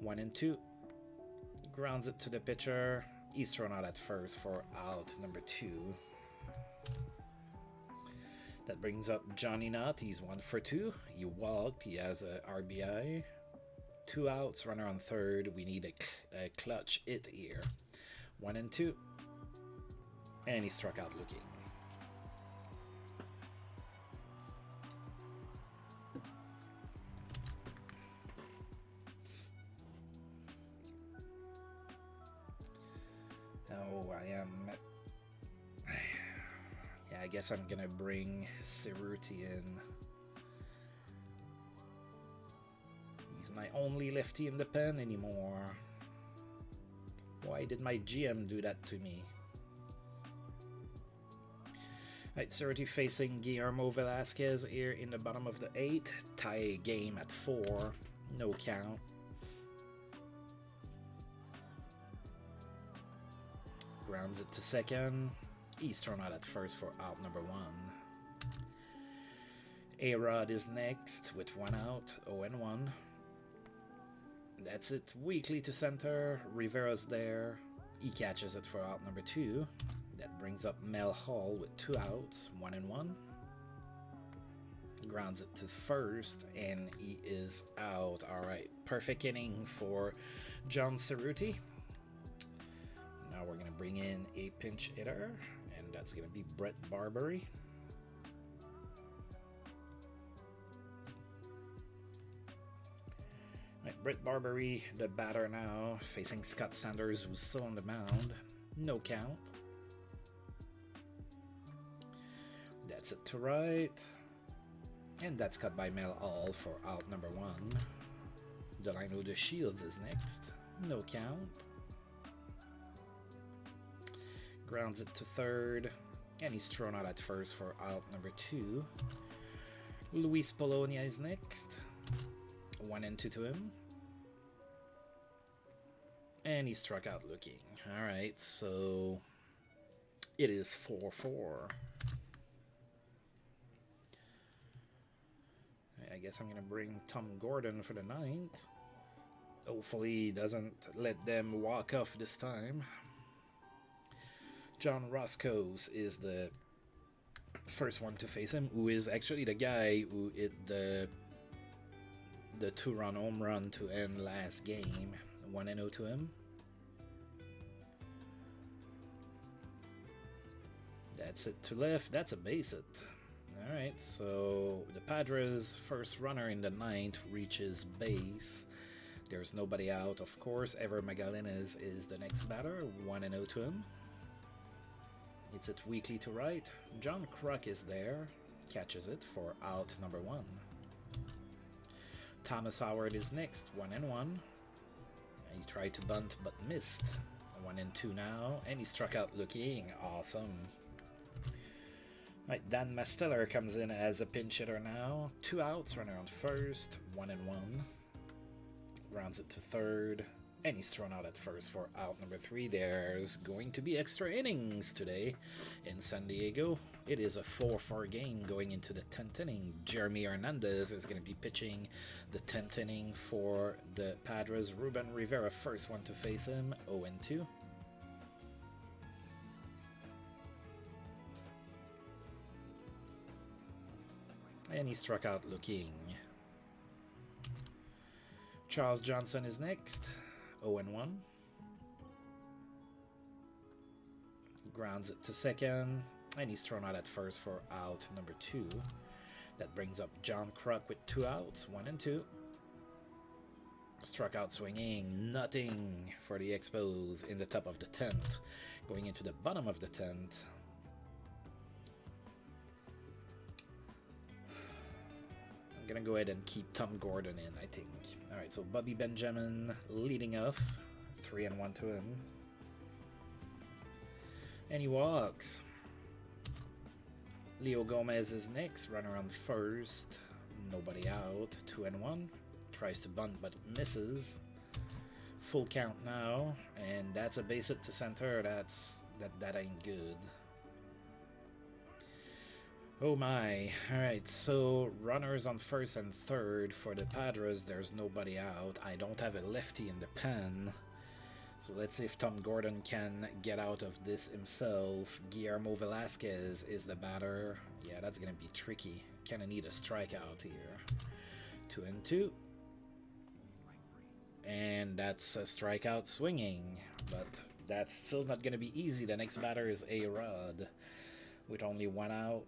1-2. Grounds it to the pitcher. He's thrown out at first for out number 2. That brings up Johnny Knott. He's 1 for 2. He walked. He has a RBI. 2 outs. Runner on third. We need a clutch hit here. 1-2. And he struck out looking. Oh, I am. Yeah, I guess I'm gonna bring Cerruti in. He's my only lefty in the pen anymore. Why did my GM do that to me? Right, Cerruti facing Guillermo Velasquez here in the bottom of the 8th. Tie game at 4. No count. Grounds it to second. He's thrown out at first for out number 1. A-Rod is next with 1 out, 0-1. That's it. Weakly to center. Rivera's there. He catches it for out number 2. That brings up Mel Hall with 2 outs, 1-1. Grounds it to first, and he is out. All right, perfect inning for John Cerruti. Now we're going to bring in a pinch hitter, and that's going to be Brett Barbary. Right, Brett Barbary, the batter now, facing Scott Sanders, who's still on the mound. No count. That's it to right. And that's cut by Mel Hall for out number 1. Delino de Shields is next. No count. Grounds it to third. And he's thrown out at first for out number 2. Luis Polonia is next. 1-2 to him. And he struck out looking. Alright, so it is 4-4. I guess I'm going to bring Tom Gordon for the 9th. Hopefully he doesn't let them walk off this time. John Roscoe's is the first one to face him, who is actually the guy who hit the 2-run home run to end last game. 1-0 to him. That's it to left. That's a base hit. Alright, so the Padres' first runner in the 9th reaches base. There's nobody out, of course. Ever Magallanes is the next batter. 1-0 to him. It's at weakly to right. John Kruk is there. Catches it for out number 1. Thomas Howard is next. 1-1. He tried to bunt but missed. 1-2 now. And he struck out looking. Awesome. Right, Dan Masteller comes in as a pinch hitter now. 2 outs, runner on first, 1-1. Grounds it to third, and he's thrown out at first for out number 3. There's going to be extra innings today in San Diego. It is a 4-4 game going into the 10th inning. Jeremy Hernandez is going to be pitching the 10th inning for the Padres. Reuben Riviera, first one to face him, 0-2. And he struck out looking. Charles Johnson is next. 0-1. Grounds it to second. And he's thrown out at first for out number 2. That brings up John Kruk with 2 outs. 1-2. Struck out swinging. Nothing for the Expos in the top of the 10th. Going into the bottom of the 10th. I'm going to go ahead and keep Tom Gordon in, I think. Alright, so Bobby Benjamin leading off. 3-1 to him. And he walks. Leo Gomez is next. Runner on first. Nobody out. 2-1. Tries to bunt but misses. Full count now. And that's a base hit to center. That ain't good. Oh my. Alright, so runners on first and third for the Padres. There's nobody out. I don't have a lefty in the pen. So let's see if Tom Gordon can get out of this himself. Guillermo Velasquez is the batter. Yeah, that's going to be tricky. Kind of need a strikeout here. 2-2. And that's a strikeout swinging. But that's still not going to be easy. The next batter is A-Rod with only 1 out.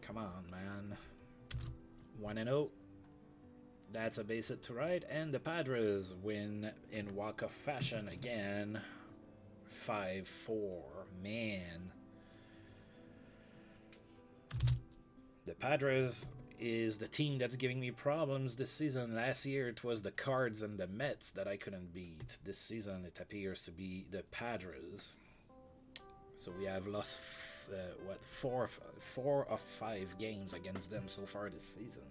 Come on, man. 1-0. That's a base hit to right. And the Padres win in walk-off fashion again. 5-4. Man. The Padres is the team that's giving me problems this season. Last year it was the Cards and the Mets that I couldn't beat. This season it appears to be the Padres. So we have lost four of 5 games against them so far this season.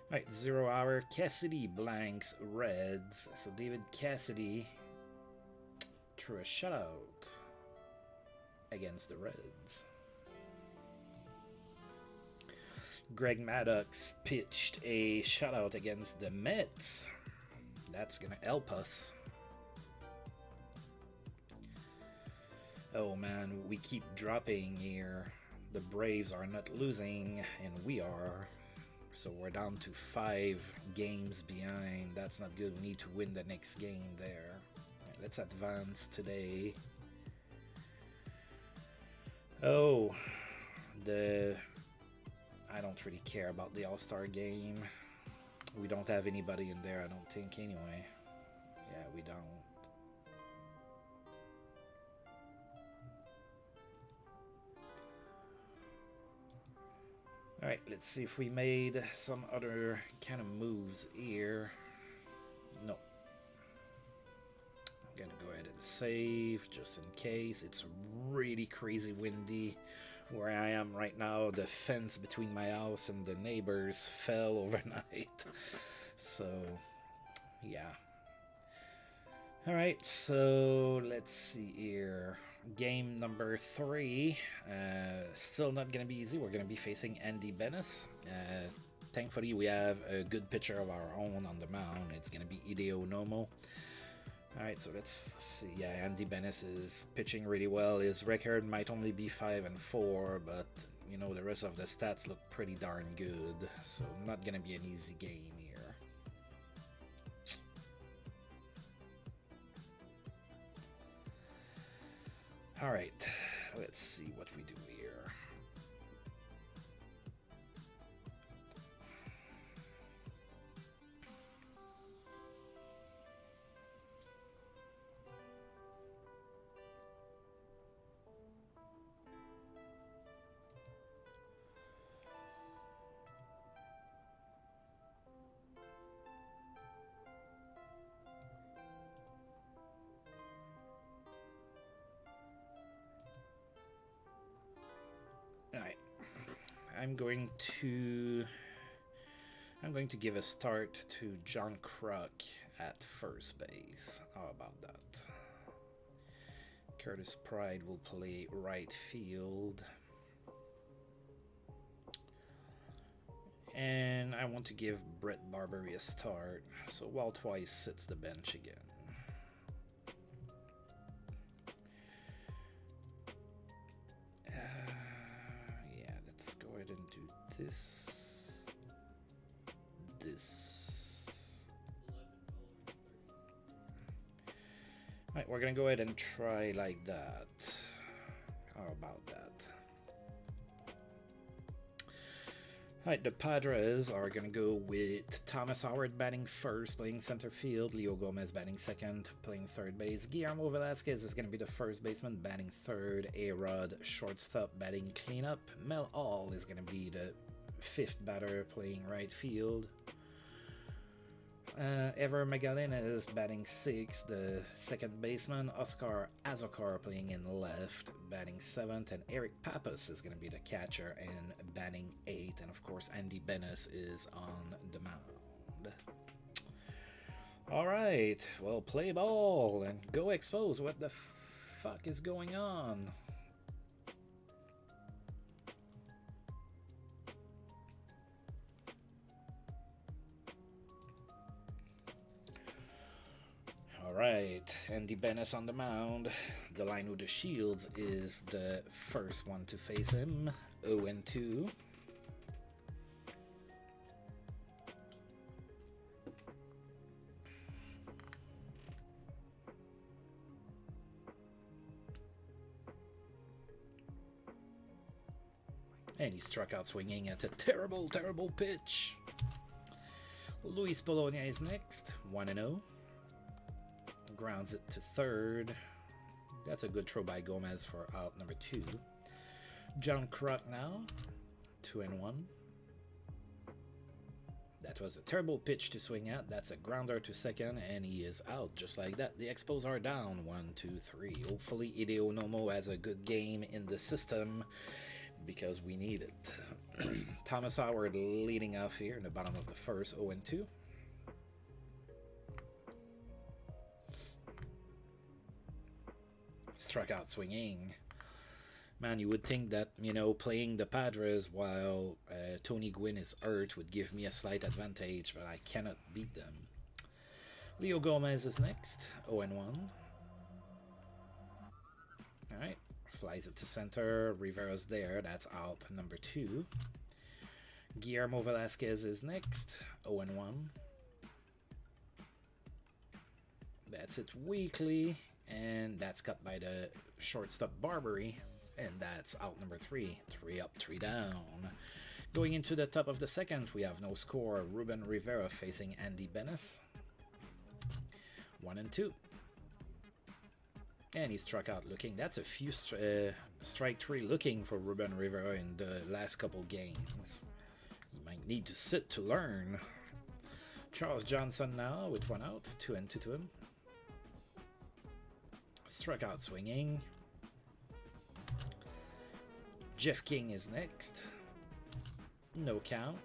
Alright, 0 hour. Cassidy blanks Reds. So David Cassidy threw a shutout against the Reds. Greg Maddox pitched a shutout against the Mets. That's gonna help us. Oh man, we keep dropping here. The Braves are not losing, and we are. So we're down to 5 games behind. That's not good. We need to win the next game there. Right, let's advance today. Oh, I don't really care about the All-Star game. We don't have anybody in there, I don't think, anyway. Yeah, we don't. Alright, let's see if we made some other kind of moves here. No. I'm gonna go ahead and save, just in case. It's really crazy windy where I am right now. The fence between my house and the neighbors fell overnight. So, yeah. Alright, so let's see here. Game number 3. Still not going to be easy. We're going to be facing Andy Benes. Thankfully, we have a good pitcher of our own on the mound. It's going to be Hideo Nomo. Alright, so let's see. Yeah, Andy Benes is pitching really well. His record might only be 5-4, but, you know, the rest of the stats look pretty darn good. So, not going to be an easy game here. Alright, let's see what we do here. Alright, I'm going to give a start to John Kruk at first base. How about that? Curtis Pride will play right field. And I want to give Brett Barbery a start, so Walt Weiss sits the bench again. Yeah, let's go ahead and do this. Alright, we're gonna go ahead and try like that. How about that? Alright, the Padres are going to go with Thomas Howard batting first, playing center field. Leo Gomez batting second, playing third base. Guillermo Velasquez is going to be the first baseman, batting third. A-Rod, shortstop, batting cleanup. Mel Hall is going to be the fifth batter, playing right field. Ever Magalhaes is batting sixth, the second baseman. Oscar Azokar playing in left, batting seventh. And Eric Pappas is going to be the catcher and batting eighth. And of course, Andy Benes is on the mound. All right, well, play ball and go Expos. What the fuck is going on? Alright, Andy Benes on the mound. Delino De Shields is the first one to face him. 0-2. And he struck out swinging at a terrible, terrible pitch. Luis Polonia is next, 1-0. Grounds it to third. That's a good throw by Gomez for out number 2. John Kruk now, 2-1. That was a terrible pitch to swing at. That's a grounder to second, and he is out just like that. The Expos are down 1, 2, 3. Hopefully Hideo Nomo has a good game in the system because we need it. Thomas Howard leading off here in the bottom of the first, 0-2. Struck out swinging. Man, you would think that, playing the Padres while Tony Gwynn is hurt would give me a slight advantage, but I cannot beat them. Leo Gomez is next, 0-1. Alright, flies it to center. Rivera's there, that's out number 2. Guillermo Velasquez is next, 0-1. That's it weakly, and that's cut by the shortstop Barbary. And that's out number 3. 3 up, 3 down. Going into the top of the second, we have no score. Reuben Riviera facing Andy Benes. 1-2. And he struck out looking. That's a few strike 3 looking for Reuben Riviera in the last couple games. He might need to sit to learn. Charles Johnson now with 1 out. 2-2 to him. Struck out swinging. Jeff King is next. No count.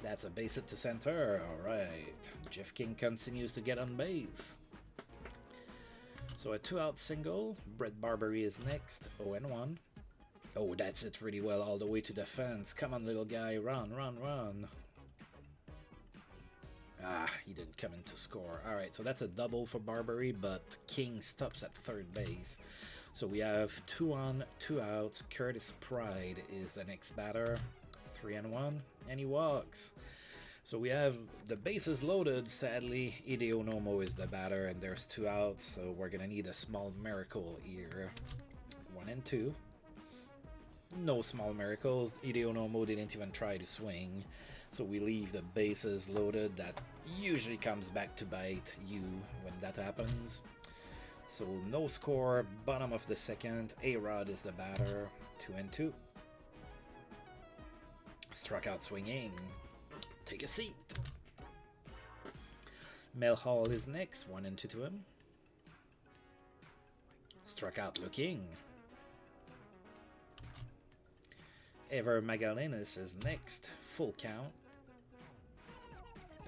That's a base hit to center. Alright. Jeff King continues to get on base. So a 2-out single. Brett Barbary is next. 0-1. Oh, that's it really well all the way to the fence. Come on, little guy. Run, run, run. Ah, he didn't come in to score. Alright, so that's a double for Barbary, but King stops at third base. So we have 2 on, 2 outs. Curtis Pride is the next batter. 3-1, and he walks. So we have the bases loaded. Sadly, Hideo Nomo is the batter, and there's 2 outs. So we're gonna need a small miracle here. 1-2. No small miracles. Hideo Nomo didn't even try to swing. So we leave the bases loaded. That usually comes back to bite you when that happens. So no score, bottom of the second. A-Rod is the batter, 2-2. Struck out swinging. Take a seat. Mel Hall is next, 1-2 to him. Struck out looking. Ever Magallanes is next, full count.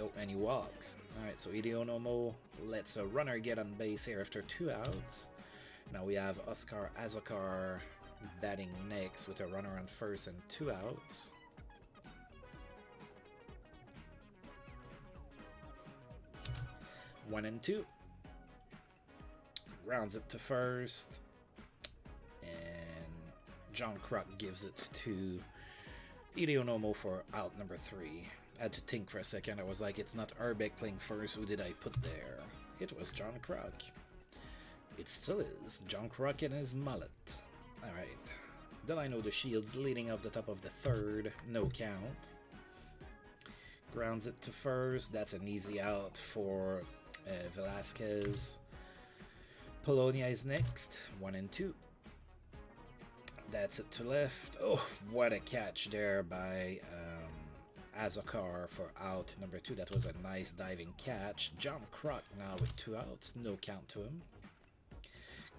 Oh, and he walks. Alright, so Hideo Nomo lets a runner get on base here after 2 outs. Now we have Oscar Azokar batting next with a runner on first and 2 outs. One and 2. Grounds it to first. And John Kruk gives it to Hideo Nomo for out number 3. I had to think for a second. I was like, it's not Arbeck playing first. Who did I put there? It was John Kruk. It still is. John Kruk and his mullet. Alright. Delino the Shields leading off the top of the third. No count. Grounds it to first. That's an easy out for Velasquez. Polonia is next. 1-2. That's it to left. Oh, what a catch there by Azokar for out number 2. That was a nice diving catch. John Kruk now with 2 outs. No count to him.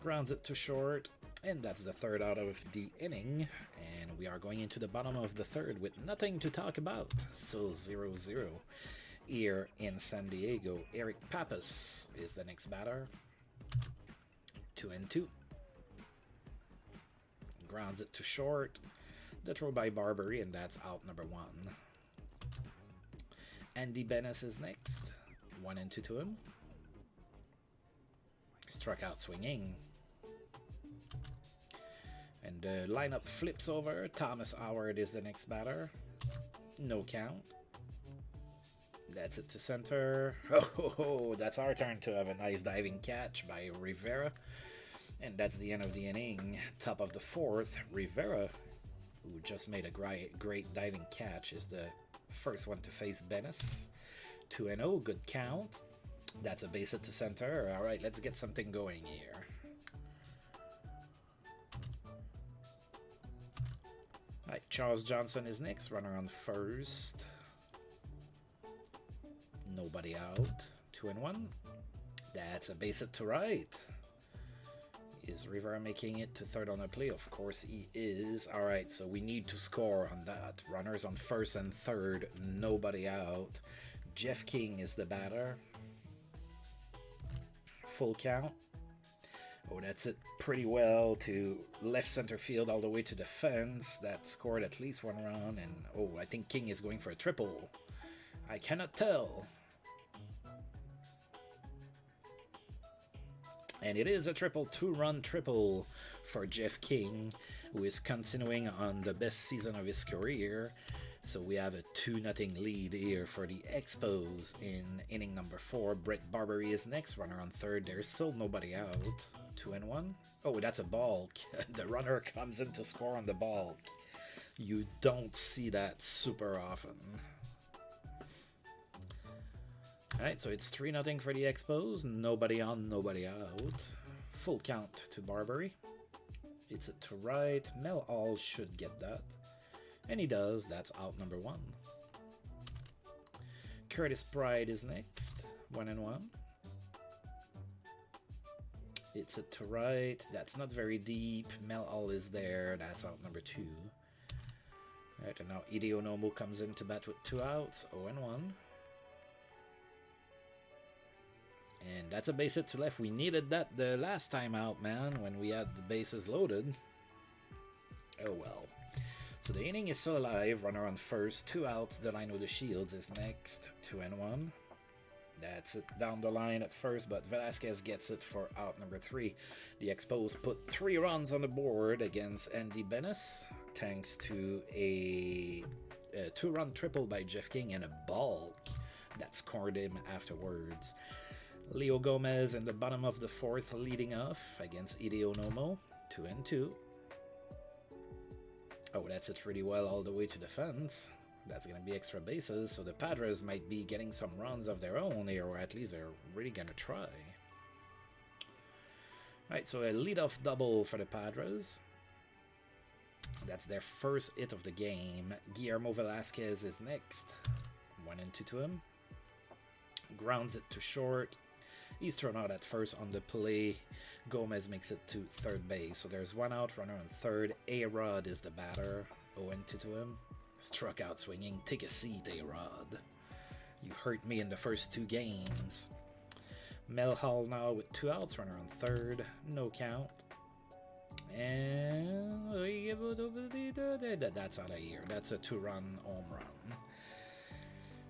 Grounds it to short. And that's the third out of the inning. And we are going into the bottom of the third with nothing to talk about. Still 0-0 here in San Diego. Eric Pappas is the next batter. 2-2. Grounds it to short. The throw by Barbary, and that's out number 1. Andy Benes is next. 1-2 to him. Struck out swinging. And the lineup flips over. Thomas Howard is the next batter. No count. That's it to center. Oh, that's our turn to have a nice diving catch by Rivera. And that's the end of the inning. Top of the fourth, Rivera, who just made a great diving catch, is the first one to face Bennis. 2-0, good count. That's a base hit to center. All right, let's get something going here. All right, Charles Johnson is next. Runner on first. Nobody out. 2-1. That's a base hit to right. Is Rivera making it to third on the play? Of course he is. All right, so we need to score on that. Runners on first and third. Nobody out. Jeff King is the batter. Full count. Oh, that's it pretty well to left center field all the way to the fence. That scored at least one run. And oh, I think King is going for a triple. I cannot tell. And it is a triple, 2-run triple for Jeff King, who is continuing on the best season of his career. So we have a 2-0 lead here for the Expos in inning number 4. Brett Barbary is next, runner on third. There's still nobody out. 2-1. Oh, that's a balk. The runner comes in to score on the balk. You don't see that super often. Alright, so it's 3-0 for the Expos. Nobody on, nobody out. Full count to Barbary. It's it to right. Mel All should get that. And he does. That's out number 1. Curtis Pride is next. 1-1. It's it to right. That's not very deep. Mel All is there. That's out number 2. Alright, and now Hideo Nomo comes in to bat with 2 outs. 0-1. And that's a base hit to left. We needed that the last time out, man, when we had the bases loaded. Oh well. So the inning is still alive. Runner on first. 2 outs. Delino De Shields is next. 2-1. That's it down the line at first, but Velasquez gets it for out number 3. The Expos put 3 runs on the board against Andy Bennis, thanks to a 2-run triple by Jeff King and a balk that scored him afterwards. Leo Gomez in the bottom of the 4th leading off against Hideo Nomo. 2-2. Oh, that's it really well all the way to the fence. That's going to be extra bases, so the Padres might be getting some runs of their own here, or at least they're really going to try. Alright, so a leadoff double for the Padres. That's their first hit of the game. Guillermo Velasquez is next. 1-2 to him. Grounds it to short. He's thrown out at first on the play. Gomez makes it to third base. So there's 1 out, runner on third. A-Rod is the batter. 0-2 to him. Struck out swinging. Take a seat, A-Rod. You hurt me in the first 2 games. Mel Hall now with 2 outs, runner on third. No count. And that's out of here. That's a 2-run home run.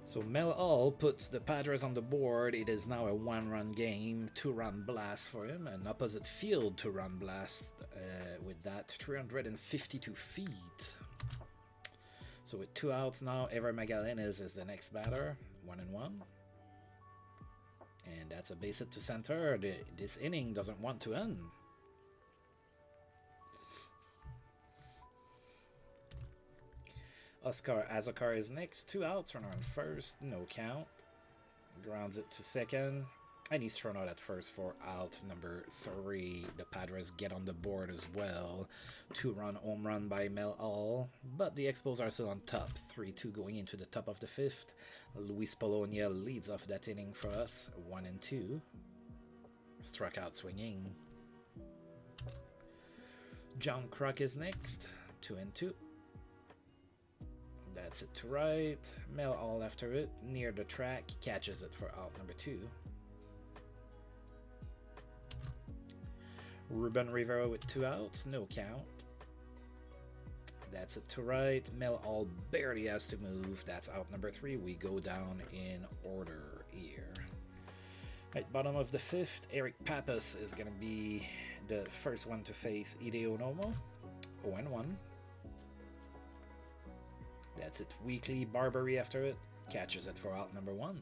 So Mel Hall puts the Padres on the board. It is now a 1-run game, 2-run blast for him, an opposite field 2-run blast with that 352 feet. So with 2 outs now, Ever Magallanes is the next batter, 1-1. And that's a base hit to center. This inning doesn't want to end. Oscar Azokar is next. 2 outs, runner on first. No count. Grounds it to second. And he's thrown out at first for out number 3. The Padres get on the board as well. 2-run home run by Mel Hall. But the Expos are still on top. 3-2 going into the top of the 5th. Luis Polonia leads off that inning for us. 1-2. Struck out swinging. John Kruk is next. 2-2. That's it to right. Mel Hall after it. Near the track. Catches it for out number 2. Reuben Riviera with 2 outs. No count. That's it to right. Mel Hall barely has to move. That's out number 3. We go down in order here. At bottom of the 5th, Eric Pappas is going to be the first one to face Hideo Nomo. 0-1. That's it. Weekly. Barbary after it. Catches it for out number 1.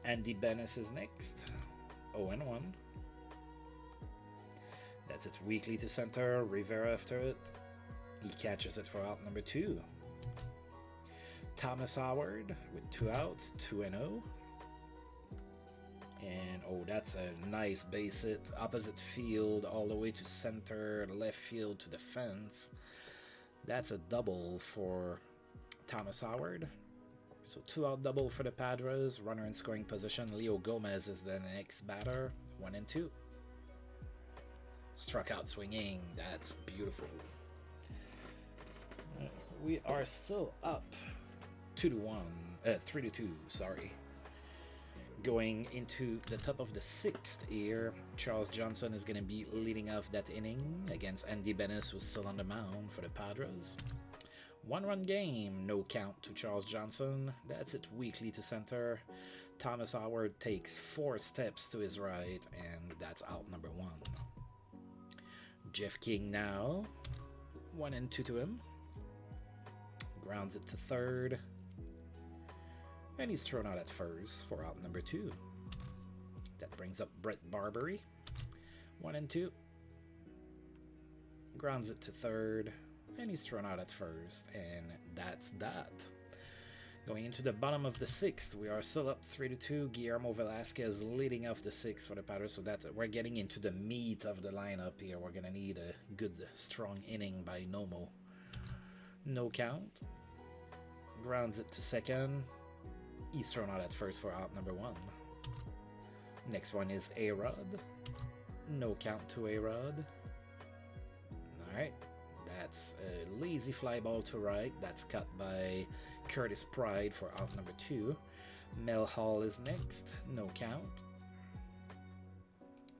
Andy Bennis is next. 0-1. That's it. Weekly to center. Rivera after it. He catches it for out number 2. Thomas Howard with 2 outs, 2-0. And oh, that's a nice base hit. Opposite field all the way to center, left field to the fence. That's a double for Thomas Howard. So 2-out double for the Padres. Runner in scoring position. Leo Gomez is the next batter. 1-2. Struck out swinging. That's beautiful. We are still up 2-1. 3-2, sorry. Going into the top of the 6th here, Charles Johnson is going to be leading off that inning against Andy Benes, who's still on the mound for the Padres. 1-run game, no count to Charles Johnson. That's it weakly to center. Thomas Howard takes 4 steps to his right, and that's out number 1. Jeff King now, 1-2 to him. Grounds it to third. And he's thrown out at first for out number 2. That brings up Brett Barbery. 1-2. Grounds it to third. And he's thrown out at first. And that's that. Going into the bottom of the 6th, we are still up 3-2. Guillermo Velasquez leading off the 6th for the Padres. So that we're getting into the meat of the lineup here. We're going to need a good, strong inning by Nomo. No count. Grounds it to second. He's thrown out at first for out number 1. Next one is A-Rod. No count to A-Rod. Alright. That's a lazy fly ball to right. That's cut by Curtis Pride for out number 2. Mel Hall is next. No count.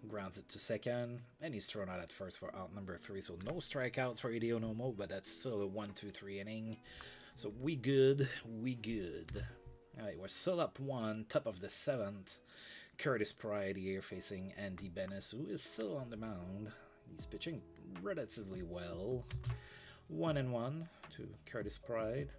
Grounds it to second. And he's thrown out at first for out number 3. So no strikeouts for Hideo Nomo, but that's still a 1-2-3 inning. So we good. We good. Alright, we're still up 1, top of the 7th. Curtis Pride here facing Andy Benes, who is still on the mound. He's pitching relatively well. 1-1 to Curtis Pride.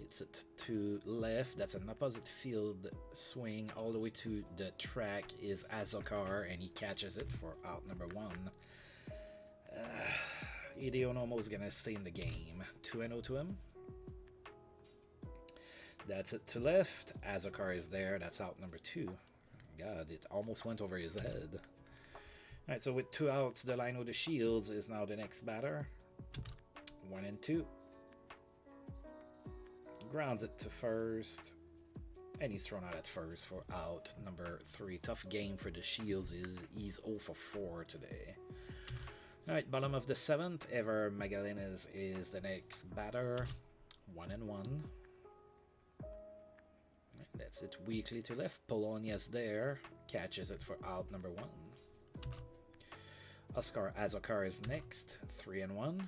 It's it to left. That's an opposite field swing all the way to the track is Azokar, and he catches it for out number 1. Hideo Nomo is going to stay in the game. 2-0 to him. That's it to left. Azokar is there. That's out number 2. God, it almost went over his head. Alright, so with 2 outs, the line with the Shields is now the next batter. 1-2. Grounds it to first. And he's thrown out at first for out number 3. Tough game for the Shields. He's 0 for 4 today. Alright, bottom of the 7th. Ever Magallanes is the next batter. 1-1. That's it weakly to left. Polonia's there. Catches it for out number 1. Oscar Azokar is next. 3-1.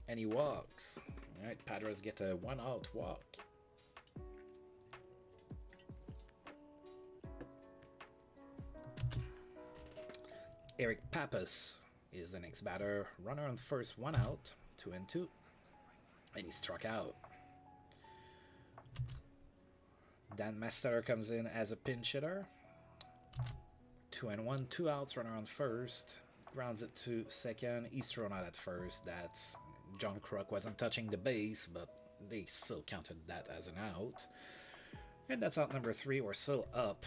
And he walks. Alright, Padres get a 1-out walk. Eric Pappas is the next batter. Runner on first, 1 out. 2-2. And he struck out. Dan Master comes in as a pinch hitter. 2-1, 2 outs, runner on first. Grounds it to second. He's thrown out at first. That's John Kruk wasn't touching the base, but they still counted that as an out. And that's out number 3. We're still up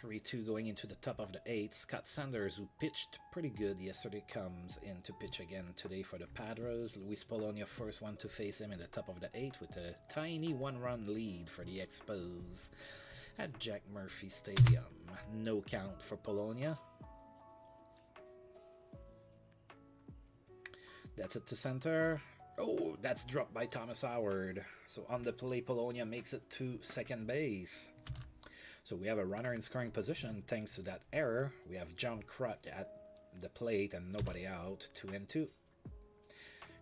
3-2 going into the top of the 8th. Scott Sanders, who pitched pretty good yesterday, comes in to pitch again today for the Padres. Luis Polonia, first one to face him in the top of the 8th with a tiny 1-run lead for the Expos at Jack Murphy Stadium. No count for Polonia. That's it to center. Oh, that's dropped by Thomas Howard. So on the play, Polonia makes it to second base. So we have a runner in scoring position thanks to that error. We have John Kruk at the plate and nobody out. 2-2.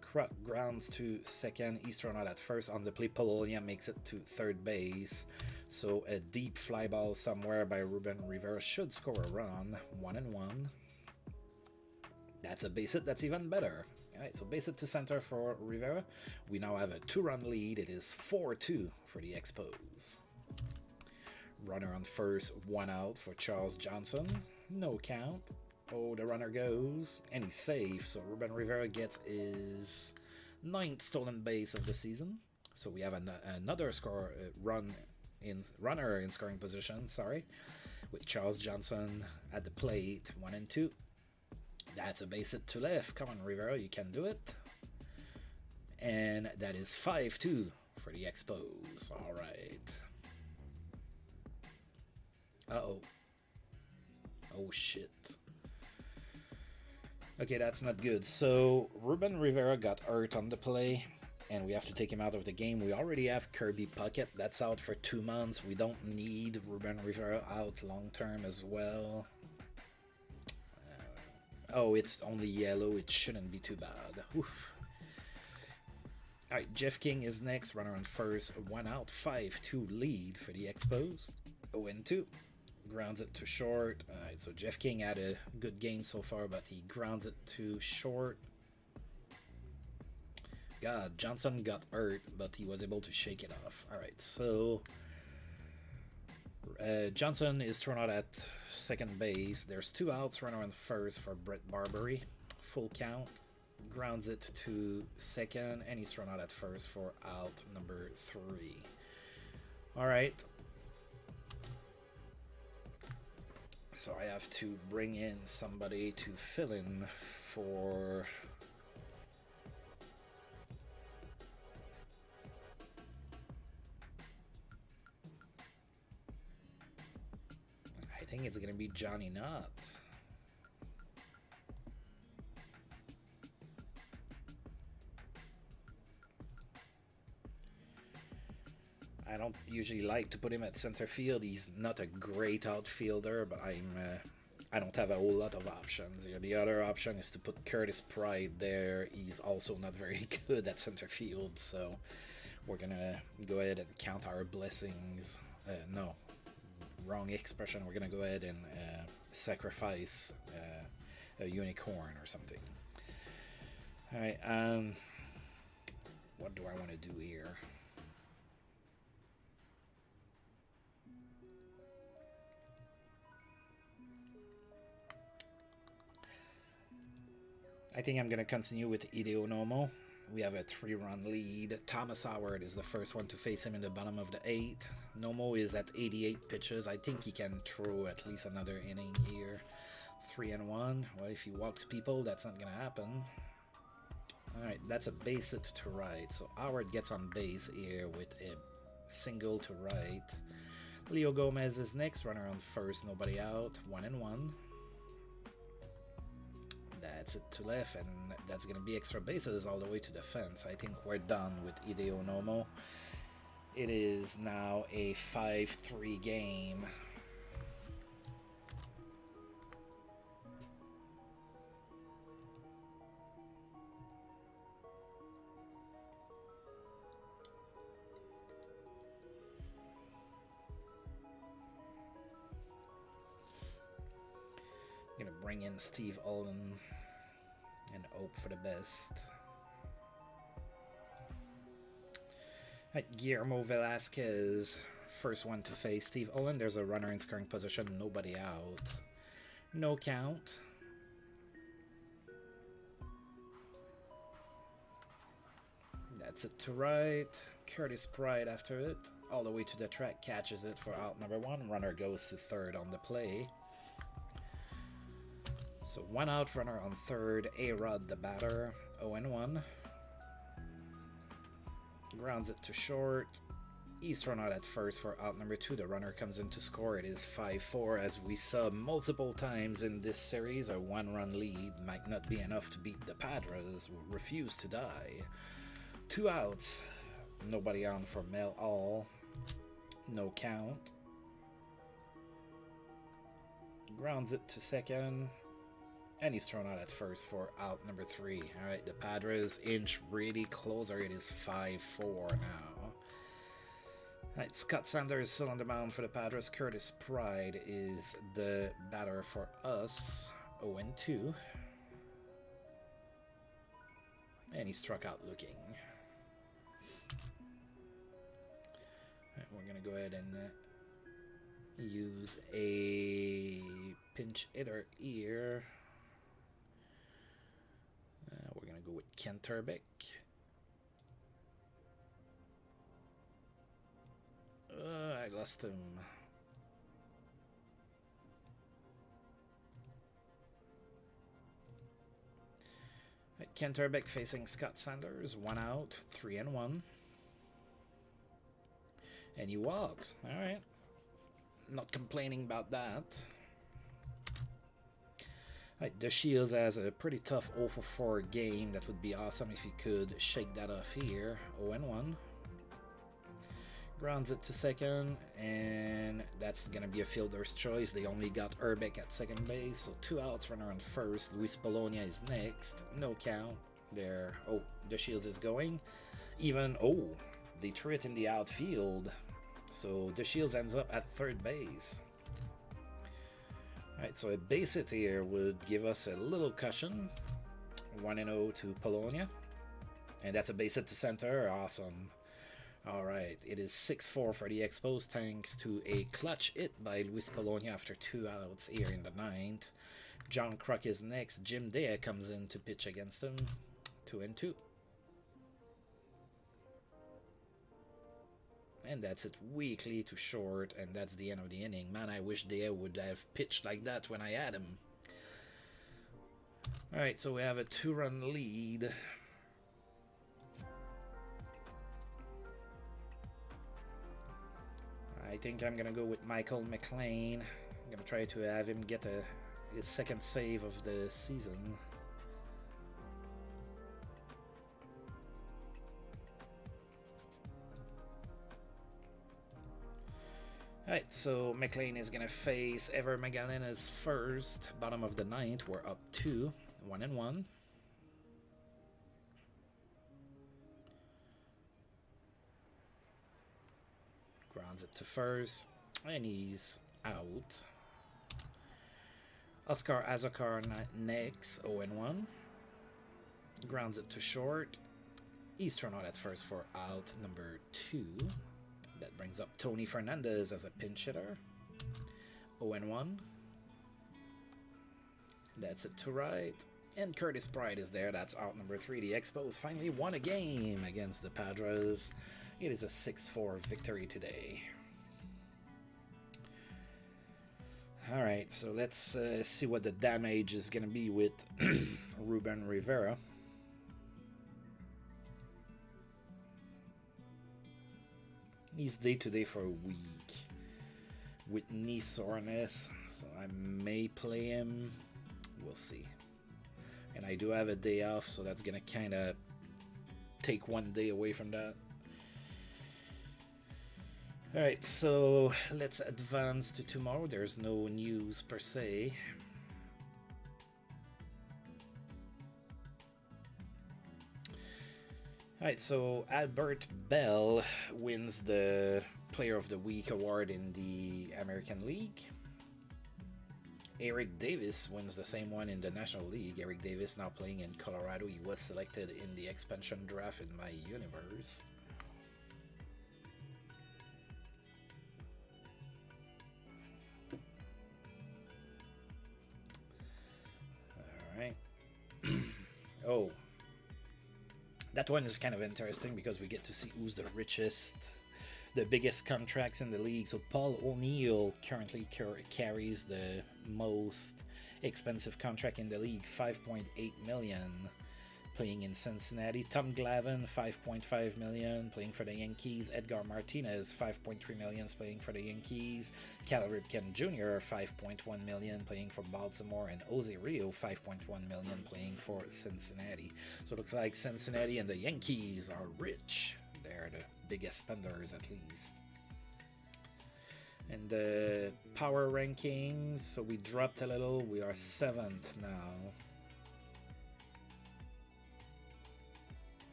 Kruk grounds to second. He's thrown out at first. On the play, Polonia makes it to third base. So a deep fly ball somewhere by Reuben Riviera should score a run. 1-1. That's a base hit. That's even better. Alright, so base hit to center for Rivera. We now have a 2-run lead. It is 4-2 for the Expos. Runner on first, 1 out for Charles Johnson. No count. Oh, the runner goes, and he's safe. So Reuben Rivera gets his 9th stolen base of the season. So we have another runner in scoring position. Sorry, with Charles Johnson at the plate, 1-2. That's a base hit to left. Come on, Rivera, you can do it. And that is 5-2 for the Expos. All right. Uh-oh. Oh, shit. Okay, that's not good. So, Reuben Riviera got hurt on the play, and we have to take him out of the game. We already have Kirby Puckett. That's out for 2 months. We don't need Reuben Riviera out long-term as well. Oh, it's only yellow. It shouldn't be too bad. Oof. Alright, Jeff King is next. Runner on first. 1 out. 5-2 lead for the Expos. 0-2. Grounds it to short. Alright, so Jeff King had a good game so far, but he grounds it to short. God, Johnson got hurt, but he was able to shake it off. Alright, so Johnson is thrown out at second base. There's 2 outs. Runner on first for Brett Barbary. Full count. Grounds it to second, and he's thrown out at first for out number 3. Alright. So I have to bring in somebody to fill in for I think it's gonna be Johnny Knott. I don't usually like to put him at center field. He's not a great outfielder, but I don't have a whole lot of options here. The other option is to put Curtis Pride there. He's also not very good at center field, so we're gonna go ahead and count our blessings. No, wrong expression. We're gonna go ahead and sacrifice a unicorn or something. All right. What do I want to do here? I think I'm going to continue with Hideo Nomo. We have a 3-run lead. Thomas Howard is the first one to face him in the bottom of the 8th. Nomo is at 88 pitches. I think he can throw at least another inning here. 3-1. Well, if he walks people, that's not going to happen. Alright, that's a base hit to right. So Howard gets on base here with a single to right. Leo Gomez is next. Runner on first, nobody out. 1-1. That's it to left, and that's going to be extra bases all the way to the fence. I think we're done with Hideo Nomo. It is now a 5-3 game. I'm going to bring in Steve Olin and hope for the best. Right, Guillermo Velasquez, first one to face Steve Olin. There's a runner in scoring position, nobody out. No count. That's it to right. Curtis Pride after it. All the way to the track, catches it for out number 1. Runner goes to third on the play. So 1 out, runner on third. A-Rod the batter, 0-1. Grounds it to short. He's thrown out at first for out number 2. The runner comes in to score. It is 5-4. As we saw multiple times in this series, a 1-run lead might not be enough to beat the Padres, who refuse to die. 2 outs. Nobody on for Mel All. No count. Grounds it to second. And he's thrown out at first for out number 3. All right, the Padres inch really closer. It is 5-4 now. All right, Scott Sanders still on the mound for the Padres. Curtis Pride is the batter for us. 0-2. And he struck out looking. All right, we're going to go ahead and use a pinch hitter here. We're going to go with Ken Turbeck. lost him. Canterbeck facing Scott Sanders, 1 out, 3-1. And he walks. Alright. Not complaining about that. Right, the Shields has a pretty tough 0-4 game. That would be awesome if he could shake that off here. 0-1. Grounds it to second, and that's going to be a fielder's choice. They only got Urbeck at second base, so 2 outs, runner on first. Luis Polonia is next. No count there. Oh, the Shields is going. Even, oh, they threw it in the outfield. So the Shields ends up at third base. Alright, so a base hit here would give us a little cushion. 1-0 to Polonia. And that's a base hit to center. Awesome. Alright, it is 6-4 for the Expos thanks to a clutch hit by Luis Polonia after 2 outs here in the 9th. John Kruk is next. Jim Dea comes in to pitch against him. 2-2. And that's it, weakly to short, and that's the end of the inning. Man, I wish Dea would have pitched like that when I had him. Alright, so we have a 2-run lead. I think I'm gonna go with Michael McLean. I'm gonna try to have him get his second save of the season. Alright, so McLean is gonna face Ever Magallanes first. Bottom of the 9th, we're up 2, 1-1. Grounds it to first, and he's out. Oscar Azokar next, 0-1. Grounds it to short. He's thrown out at first for out number 2. That brings up Tony Fernandez as a pinch hitter. 0-1. That's it to right. And Curtis Pride is there. That's out number 3. The Expos finally won a game against the Padres. It is a 6-4 victory today. Alright, so let's see what the damage is going to be with Reuben Riviera. He's day-to-day for a week with knee soreness, so I may play him. We'll see. And I do have a day off, so that's going to kind of take 1 day away from that. Alright, so let's advance to tomorrow. There's no news per se. Alright, so Albert Bell wins the Player of the Week award in the American League. Eric Davis wins the same one in the National League. Eric Davis now playing in Colorado. He was selected in the expansion draft in my universe. Alright. Oh. That one is kind of interesting because we get to see who's the richest, the biggest contracts in the league. So Paul O'Neill currently carries the most expensive contract in the league, $5.8 million, playing in Cincinnati. Tom Glavine, $5.5 million, playing for the Yankees. Edgar Martinez, $5.3 million, playing for the Yankees. Cal Ripken Jr., $5.1 million, playing for Baltimore. And Jose Rio, $5.1 million, playing for Cincinnati. So it looks like Cincinnati and the Yankees are rich. They're the biggest spenders, at least. And the power rankings, so we dropped a little. We are 7th now.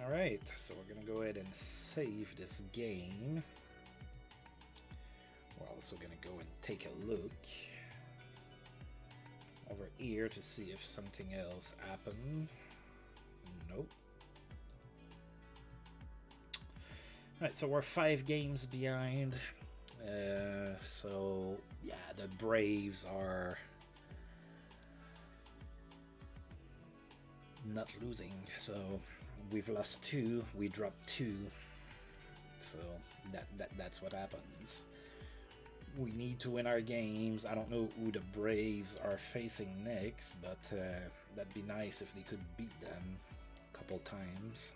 Alright, so we're going to go ahead and save this game. We're also going to go and take a look over here to see if something else happened. Nope. Alright, so we're 5 games behind. So, yeah, the Braves are not losing. So, we've lost 2. We dropped 2. So that's what happens. We need to win our games. I don't know who the Braves are facing next, but that'd be nice if they could beat them a couple times.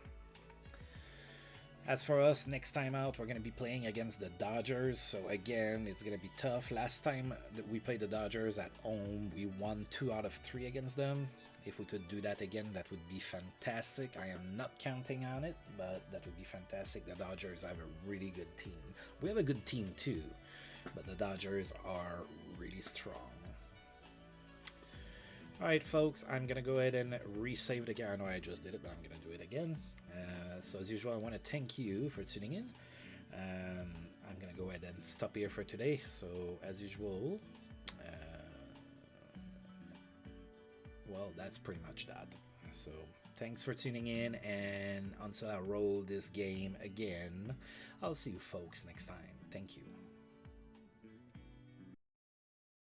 As for us, next time out, we're going to be playing against the Dodgers. So again, it's going to be tough. Last time that we played the Dodgers at home, we won 2 out of 3 against them. If we could do that again, that would be fantastic. I am not counting on it, but that would be fantastic. The Dodgers have a really good team. We have a good team too, but the Dodgers are really strong. Alright folks, I'm going to go ahead and resave the game. I know I just did it, but I'm going to do it again. So as usual, I want to thank you for tuning in. I'm going to go ahead and stop here for today. So as usual, well, that's pretty much that. So thanks for tuning in, and until I roll this game again, I'll see you folks next time. Thank you.